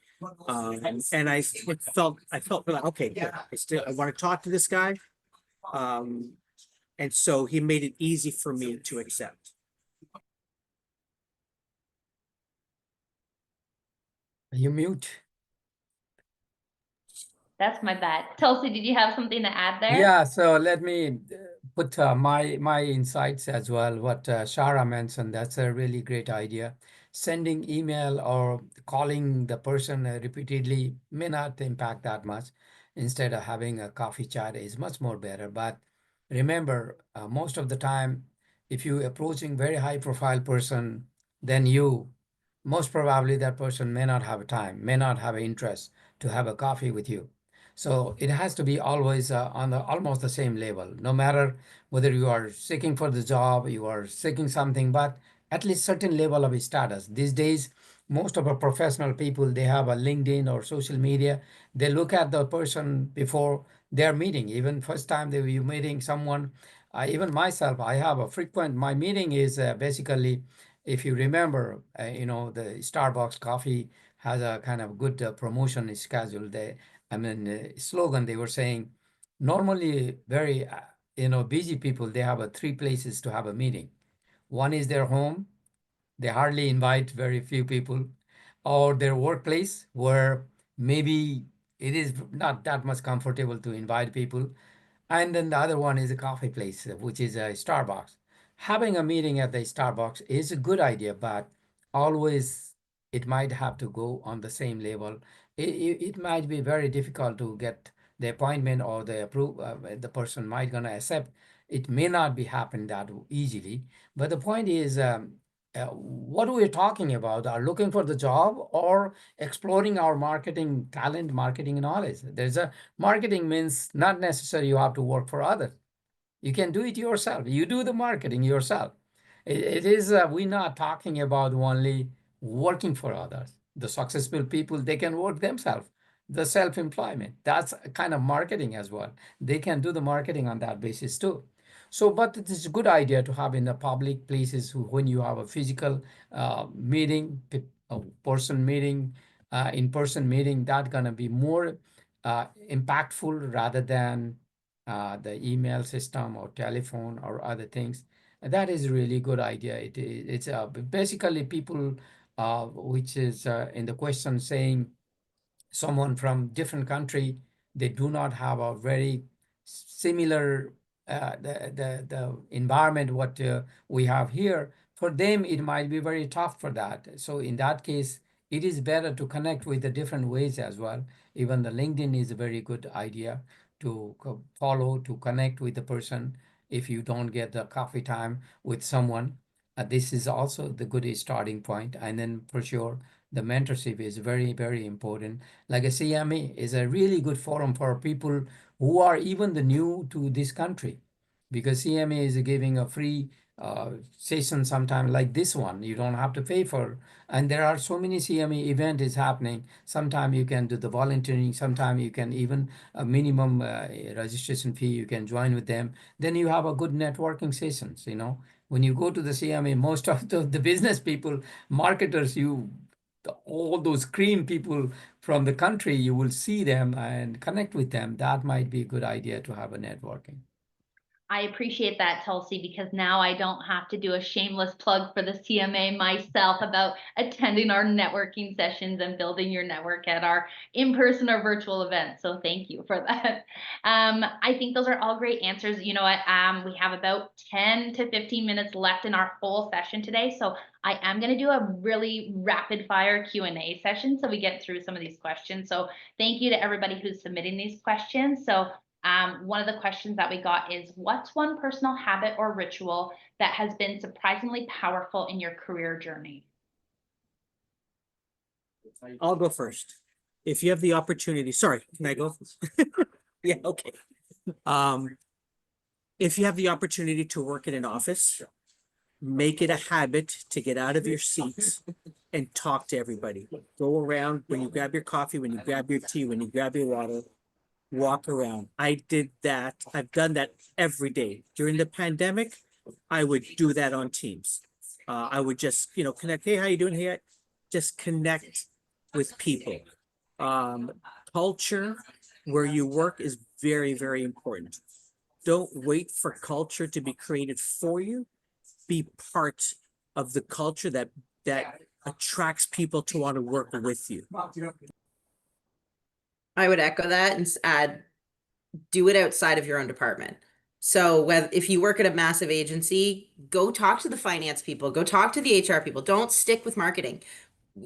And I felt like, okay, good. I want to talk to this guy. And so he made it easy for me to accept. You mute. That's my bad. Tulsi, did you have something to add there? Yeah, so let me put my insights as well. What Shara mentioned, that's a really great idea. Sending email or calling the person repeatedly may not impact that much. Instead of having a coffee chat is much more better. But remember, most of the time, if you approaching very high profile person, then most probably that person may not have time, may not have interest to have a coffee with you. So it has to be always on almost the same level, no matter whether you are seeking for the job, you are seeking something, but at least certain level of status. These days, most of our professional people, they have a LinkedIn or social media. They look at the person before their meeting. Even first time they were meeting someone, even myself, I have a frequent, my meeting is basically, if you remember, the Starbucks coffee has a kind of good promotion schedule. Slogan they were saying, normally very, busy people, they have 3 places to have a meeting. One is their home. They hardly invite very few people, or their workplace where maybe it is not that much comfortable to invite people. And then the other one is a coffee place, which is a Starbucks. Having a meeting at the Starbucks is a good idea, but always it might have to go on the same level. It might be very difficult to get the appointment or the person might gonna accept. It may not be happen that easily. But the point is, what we're talking about are looking for the job or exploring our marketing talent, marketing knowledge. There's a marketing means not necessarily you have to work for others. You can do it yourself. You do the marketing yourself. It is, we're not talking about only working for others. The successful people, they can work themselves. The self-employment, that's a kind of marketing as well. They can do the marketing on that basis too. So, but it is a good idea to have in the public places when you have a physical meeting, a person meeting, in-person meeting, that's gonna be more impactful rather than the email system or telephone or other things. That is really good idea. It's basically people, which is in the question saying someone from different country, they do not have a very similar the environment what we have here, for them it might be very tough for that. So in that case, it is better to connect with the different ways as well. Even the LinkedIn is a very good idea to follow, to connect with the person if you don't get the coffee time with someone. This is also the good starting point. And then for sure, the mentorship is very, very important. Like a CMA is a really good forum for people who are even the new to this country, because CMA is giving a free session sometime like this one. You don't have to pay for, and there are so many CMA event is happening. Sometime you can do the volunteering, sometime you can even a minimum registration fee, you can join with them. Then you have a good networking sessions, you know. When you go to the CMA, most of the business people, marketers, all those cream people from the country, you will see them and connect with them. That might be a good idea to have a networking. I appreciate that, Tulsi, because now I don't have to do a shameless plug for the CMA myself about attending our networking sessions and building your network at our in-person or virtual events. So thank you for that. I think those are all great answers. You know what? We have about 10 to 15 minutes left in our whole session today. So I am going to do a really rapid fire Q&A session so we get through some of these questions. So thank you to everybody who's submitting these questions. So one of the questions that we got is, what's one personal habit or ritual that has been surprisingly powerful in your career journey? I'll go first. If you have the opportunity, sorry, can I go? Yeah, okay. If you have the opportunity to work in an office, make it a habit to get out of your seats and talk to everybody. Go around when you grab your coffee, when you grab your tea, when you grab your water. Walk around. I did that. I've done that every day. During the pandemic, I would do that on Teams. I would just, connect. Hey, how you doing? Hey, just connect with people. Culture where you work is very, very important. Don't wait for culture to be created for you. Be part of the culture that attracts people to want to work with you. I would echo that and add, do it outside of your own department. So if you work at a massive agency, go talk to the finance people, go talk to the HR people. Don't stick with marketing.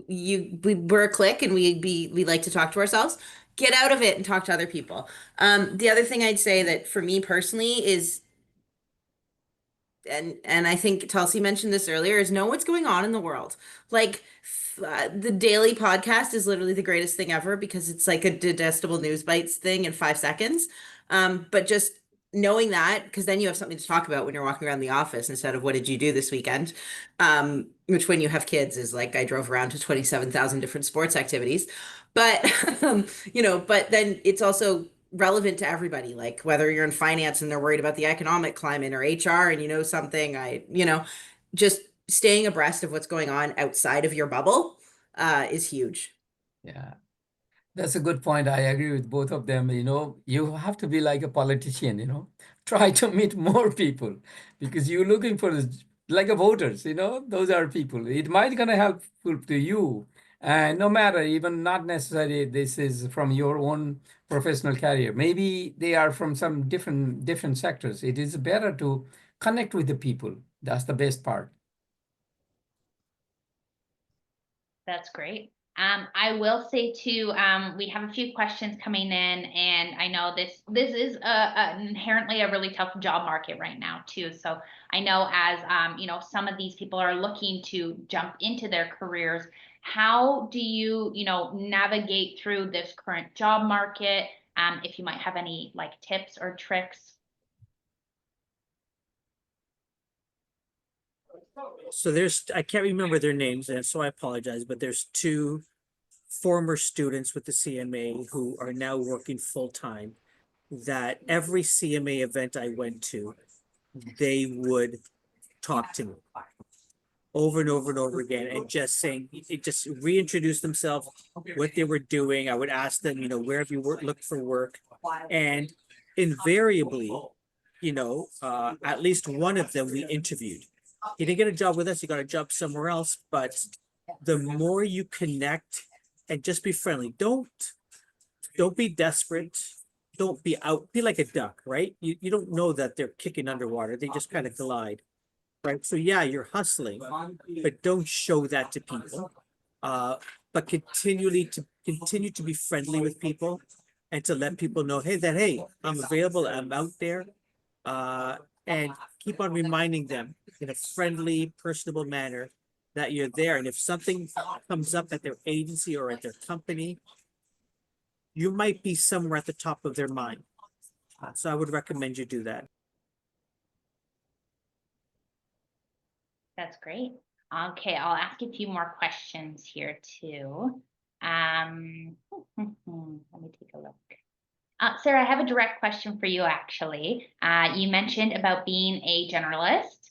We're a clique and we like to talk to ourselves. Get out of it and talk to other people. The other thing I'd say that for me personally is, and I think Tulsi mentioned this earlier, is know what's going on in the world. Like the daily podcast is literally the greatest thing ever because it's like a digestible news bites thing in 5 seconds. But just knowing that, because then you have something to talk about when you're walking around the office instead of what did you do this weekend? Which when you have kids is like I drove around to 27,000 different sports activities. But but then it's also relevant to everybody, like whether you're in finance and they're worried about the economic climate, or HR and something, just staying abreast of what's going on outside of your bubble is huge. Yeah, that's a good point. I agree with both of them. You have to be like a politician, try to meet more people because you're looking for like a voters, those are people. It might gonna help to you. And no matter, even not necessarily this is from your own professional career. Maybe they are from some different sectors. It is better to connect with the people. That's the best part. That's great. I will say too, we have a few questions coming in, and I know this is inherently a really tough job market right now too. So I know as some of these people are looking to jump into their careers. How do you navigate through this current job market? If you might have any like tips or tricks. So I can't remember their names, and so I apologize, but there's two former students with the CMA who are now working full-time, that every CMA event I went to, they would talk to me over and over and over again and just reintroduce themselves, what they were doing. I would ask them, where have you looked for work? And invariably, at least one of them we interviewed. He didn't get a job with us, he got a job somewhere else, but the more you connect and just be friendly, don't be desperate, don't be out, be like a duck, right? You don't know that they're kicking underwater. They just kind of glide, right? So yeah, you're hustling, but don't show that to people. But continue to be friendly with people and to let people know, hey, I'm available, I'm out there. And keep on reminding them in a friendly, personable manner that you're there. And if something comes up at their agency or at their company, you might be somewhere at the top of their mind. So I would recommend you do that. That's great. Okay, I'll ask a few more questions here too. Let me take a look. Sarah, I have a direct question for you, actually. You mentioned about being a generalist.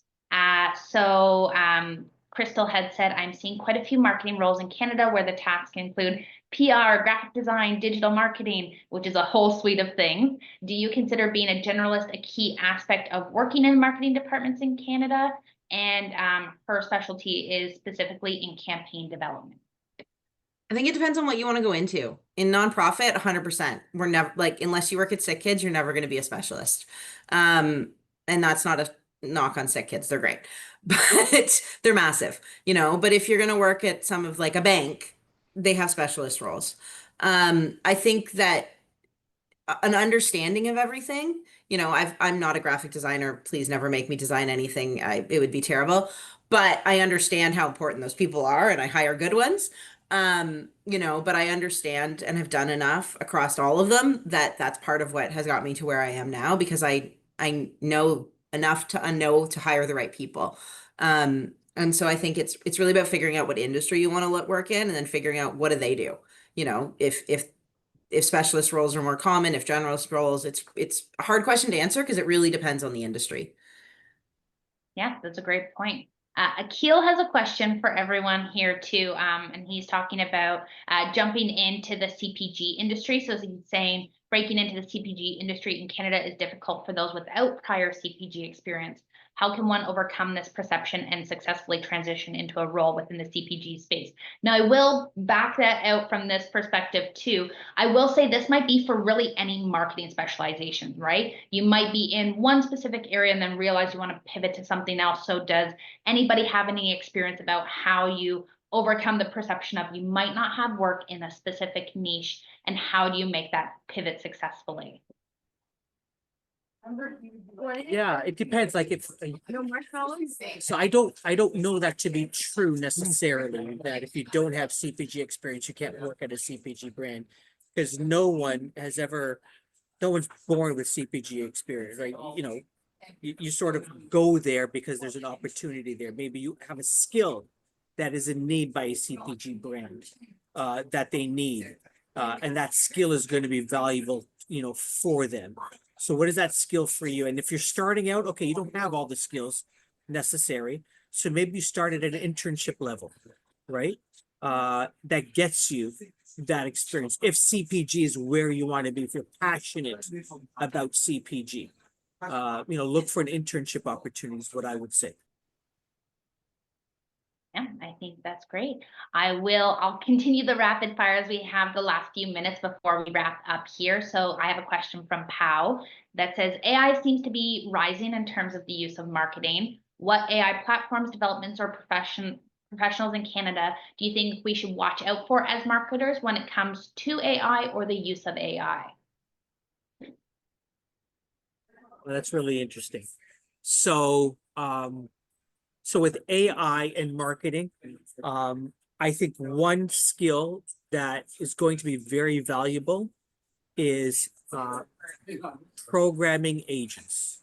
Crystal had said, I'm seeing quite a few marketing roles in Canada where the tasks include PR, graphic design, digital marketing, which is a whole suite of things. Do you consider being a generalist a key aspect of working in marketing departments in Canada? And her specialty is specifically in campaign development. I think it depends on what you want to go into. In nonprofit, 100%. We're never like, unless you work at sick kids, you're never going to be a specialist. And that's not a knock on sick kids. They're great, but they're massive, but if you're going to work at some of like a bank, they have specialist roles. I think that an understanding of everything, I'm not a graphic designer. Please never make me design anything. It would be terrible, but I understand how important those people are and I hire good ones. But I understand and have done enough across all of them that that's part of what has got me to where I am now, because I know enough to know to hire the right people. And so I think it's really about figuring out what industry you want to work in, and then figuring out what do they do. If specialist roles are more common, if generalist roles, it's a hard question to answer because it really depends on the industry. Yeah, that's a great point. Akil has a question for everyone here too, and he's talking about jumping into the CPG industry. So he's saying breaking into the CPG industry in Canada is difficult for those without prior CPG experience. How can one overcome this perception and successfully transition into a role within the CPG space? Now, I will back that out from this perspective too. I will say this might be for really any marketing specialization, right? You might be in one specific area and then realize you want to pivot to something else. So does anybody have any experience about how you overcome the perception of you might not have work in a specific niche, and how do you make that pivot successfully? Yeah, it depends. Like so I don't know that to be true necessarily, that if you don't have CPG experience, you can't work at a CPG brand, because no one's born with CPG experience, right? You sort of go there because there's an opportunity there. Maybe you have a skill that is in need by a CPG brand that they need. And that skill is going to be valuable, for them. So what is that skill for you? And if you're starting out, okay, you don't have all the skills necessary. So maybe you start at an internship level, right? That gets you that experience. If CPG is where you want to be, if you're passionate about CPG, look for an internship opportunity is what I would say. Yeah, I think that's great. I'll continue the rapid fire as we have the last few minutes before we wrap up here. So I have a question from Pau that says, AI seems to be rising in terms of the use of marketing. What AI platforms, developments, or professionals in Canada do you think we should watch out for as marketers when it comes to AI or the use of AI? Well, that's really interesting. So, so with AI and marketing, I think one skill that is going to be very valuable is programming agents.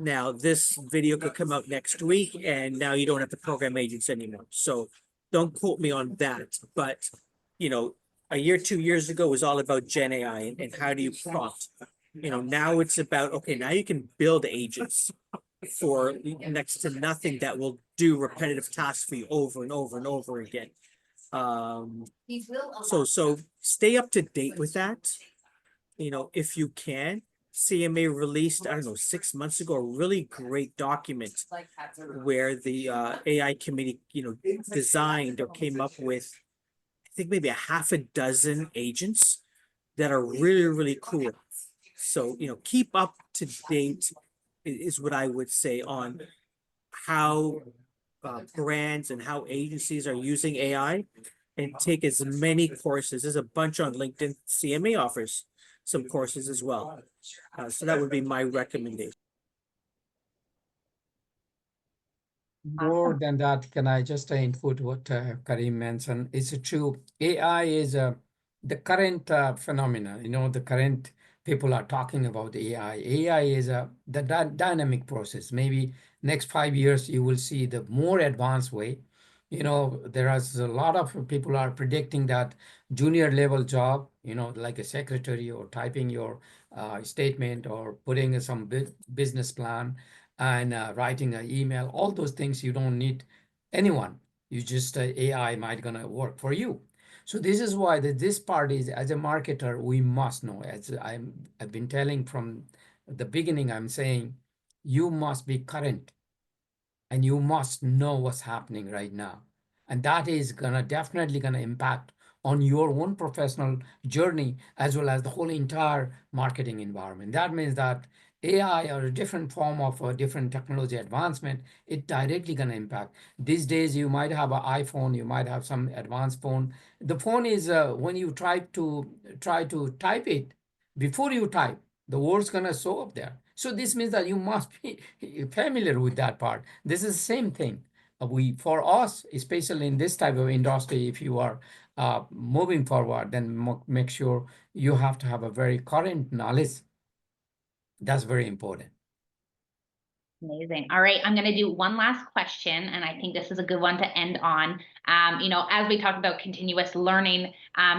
Now, this video could come out next week, and now you don't have to program agents anymore. So don't quote me on that. But, a year, 2 years ago was all about Gen AI and how do you prompt. Now it's about, okay, now you can build agents for next to nothing that will do repetitive tasks for you over and over and over again. So stay up to date with that. If you can. CMA released, I don't know, 6 months ago, a really great document where the AI committee, designed or came up with, I think maybe a half a dozen agents that are really, really cool. So, keep up to date is what I would say on how brands and how agencies are using AI, and take as many courses. There's a bunch on LinkedIn. CMA offers some courses as well. So that would be my recommendation. More Awesome. than that, can I just input what Karim mentioned? It's true. AI is the current phenomena. The current people are talking about AI. AI is the dynamic process. Maybe next 5 years you will see the more advanced way. There is a lot of people are predicting that junior level job, like a secretary or typing your statement or putting some business plan and writing an email, all those things you don't need anyone. You just AI might gonna work for you. So this is why this part is, as a marketer, we must know. As I've been telling from the beginning, I'm saying you must be current and you must know what's happening right now. And that is definitely gonna impact on your own professional journey as well as the whole entire marketing environment. That means that AI or a different form of a different technology advancement, it directly gonna impact. These days, you might have an iPhone, you might have some advanced phone. The phone is when you try to type it, before you type, the word's gonna show up there. So this means that you must be familiar with that part. This is the same thing. For us, especially in this type of industry, if you are moving forward, then make sure you have to have a very current knowledge. That's very important. Amazing. All right, I'm going to do one last question, and I think this is a good one to end on. As we talk about continuous learning,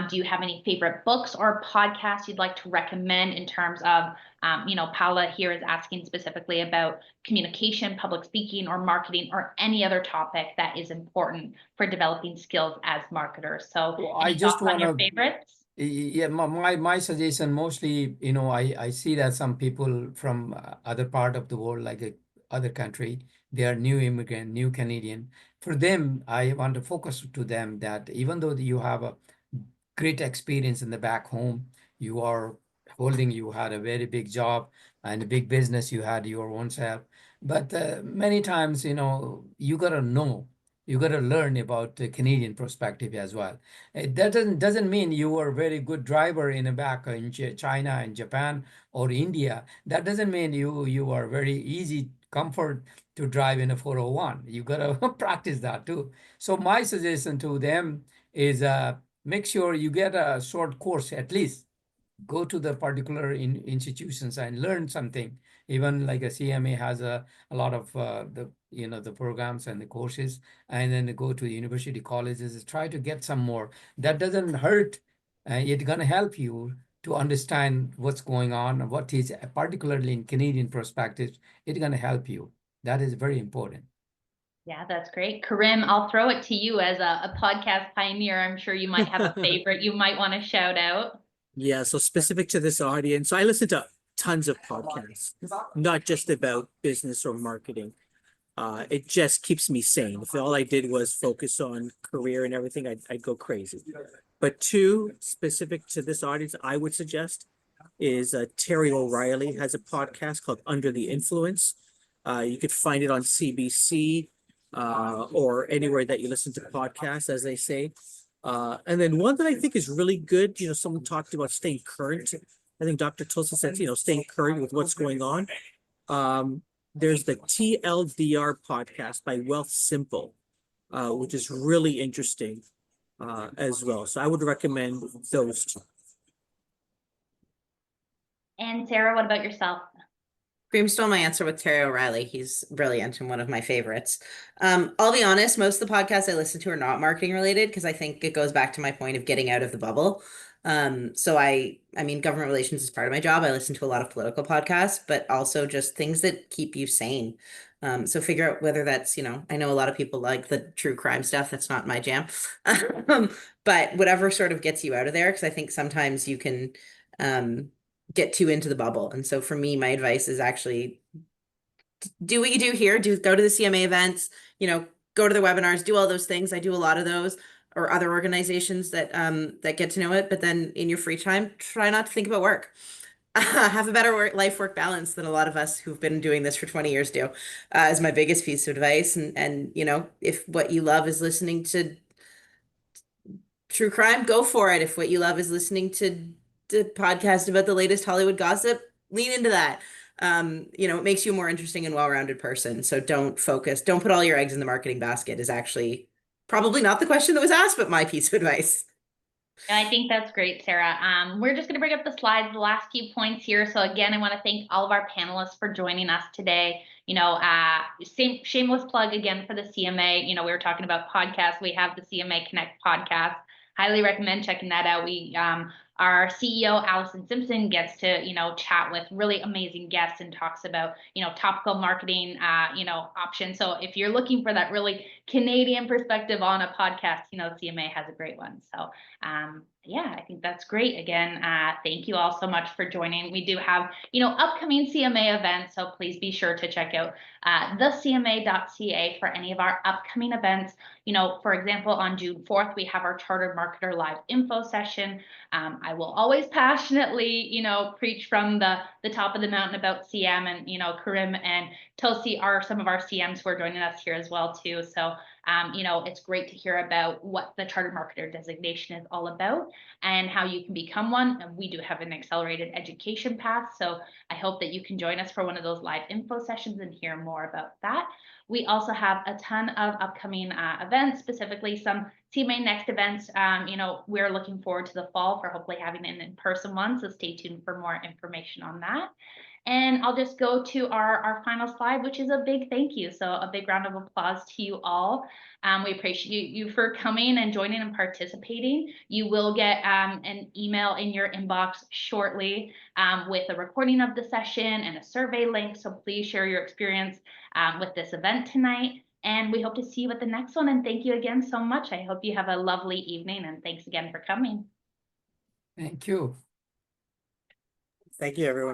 do you have any favorite books or podcasts you'd like to recommend in terms of, Paula here is asking specifically about communication, public speaking, or marketing, or any other topic that is important for developing skills as marketers. So Well, any I just thoughts on your want to, favorites? yeah, my suggestion mostly, I see that some people from other part of the world, like other country, they are new immigrant, new Canadian. For them, I want to focus to them that even though you have a great experience in the back home, you had a very big job and a big business, you had your own self. But many times, you got to learn about the Canadian perspective as well. That doesn't mean you were a very good driver in the back in China and Japan or India. That doesn't mean you are very easy comfort to drive in a 401. You gotta practice that too. So my suggestion to them is make sure you get a short course at least. Go to the particular institutions and learn something. Even like a CMA has a lot of the programs and the courses, and then go to university colleges, try to get some more. That doesn't hurt. It's gonna help you to understand what's going on, what is particularly in Canadian perspectives. It's gonna help you. That is very important. Yeah, that's great. Karim, I'll throw it to you as a podcast pioneer. I'm sure you might have a favorite you might want to shout out. Yeah, so specific to this audience, so I listen to tons of podcasts, not just about business or marketing. It just keeps me sane. If all I did was focus on career and everything, I'd go crazy. But two specific to this audience, I would suggest is Terry O'Reilly has a podcast called Under the Influence. You could find it on CBC or anywhere that you listen to podcasts, as they say. And then one that I think is really good, someone talked about staying current. I think Dr. Tulsi said, staying current with what's going on. There's the TLDR podcast by Wealth Simple, which is really interesting as well. So I would recommend those two. And Sarah, what about yourself? Karim stole my answer with Terry O'Reilly. He's brilliant and one of my favorites. I'll be honest, most of the podcasts I listen to are not marketing related because I think it goes back to my point of getting out of the bubble. So I mean, government relations is part of my job. I listen to a lot of political podcasts, but also just things that keep you sane. So figure out whether that's, I know a lot of people like the true crime stuff. That's not my jam. But whatever sort of gets you out of there, because I think sometimes you can get too into the bubble. And so for me, my advice is actually do what you do here. Go to the CMA events, go to the webinars, do all those things. I do a lot of those, or other organizations that get to know it. But then in your free time, try not to think about work. Have a better life-work balance than a lot of us who've been doing this for 20 years do, is my biggest piece of advice. And you know, if what you love is listening to true crime, go for it. If what you love is listening to podcast about the latest Hollywood gossip, lean into that. You know, it makes you a more interesting and well-rounded person. So don't put all your eggs in the marketing basket is actually probably not the question that was asked, but my piece of advice. And I think that's great, Sarah. We're just going to bring up the slides, the last few points here. So again, I want to thank all of our panelists for joining us today. You know, same shameless plug again for the CMA. You know, we were talking about podcasts. We have the CMA Connect podcast. Highly recommend checking that out. Our CEO, Allison Simpson, gets to, you know, chat with really amazing guests and talks about, you know, topical marketing, you know, options. So if you're looking for that really Canadian perspective on a podcast, you know, CMA has a great one. So yeah, I think that's great. Again, thank you all so much for joining. We do have, you know, upcoming CMA events, so please be sure to check out thecma.ca for any of our upcoming events. You know, for example, on June 4th, we have our Chartered Marketer Live info session. I will always passionately, you know, preach from the top of the mountain about CM, and, you know, Karim and Tulsi are some of our CMs who are joining us here as well too. So you know, it's great to hear about what the Chartered Marketer designation is all about and how you can become one. And we do have an accelerated education path. So I hope that you can join us for one of those live info sessions and hear more about that. We also have a ton of upcoming events, specifically some CMA Next events. You know, we're looking forward to the fall for hopefully having an in-person one. So stay tuned for more information on that. And I'll just go to our final slide, which is a big thank you. So a big round of applause to you all. We appreciate you for coming and joining and participating. You will get an email in your inbox shortly with a recording of the session and a survey link. So please share your experience with this event tonight. And we hope to see you at the next one. And thank you again so much. I hope you have a lovely evening. And thanks again for coming. Thank you. Thank you, everyone.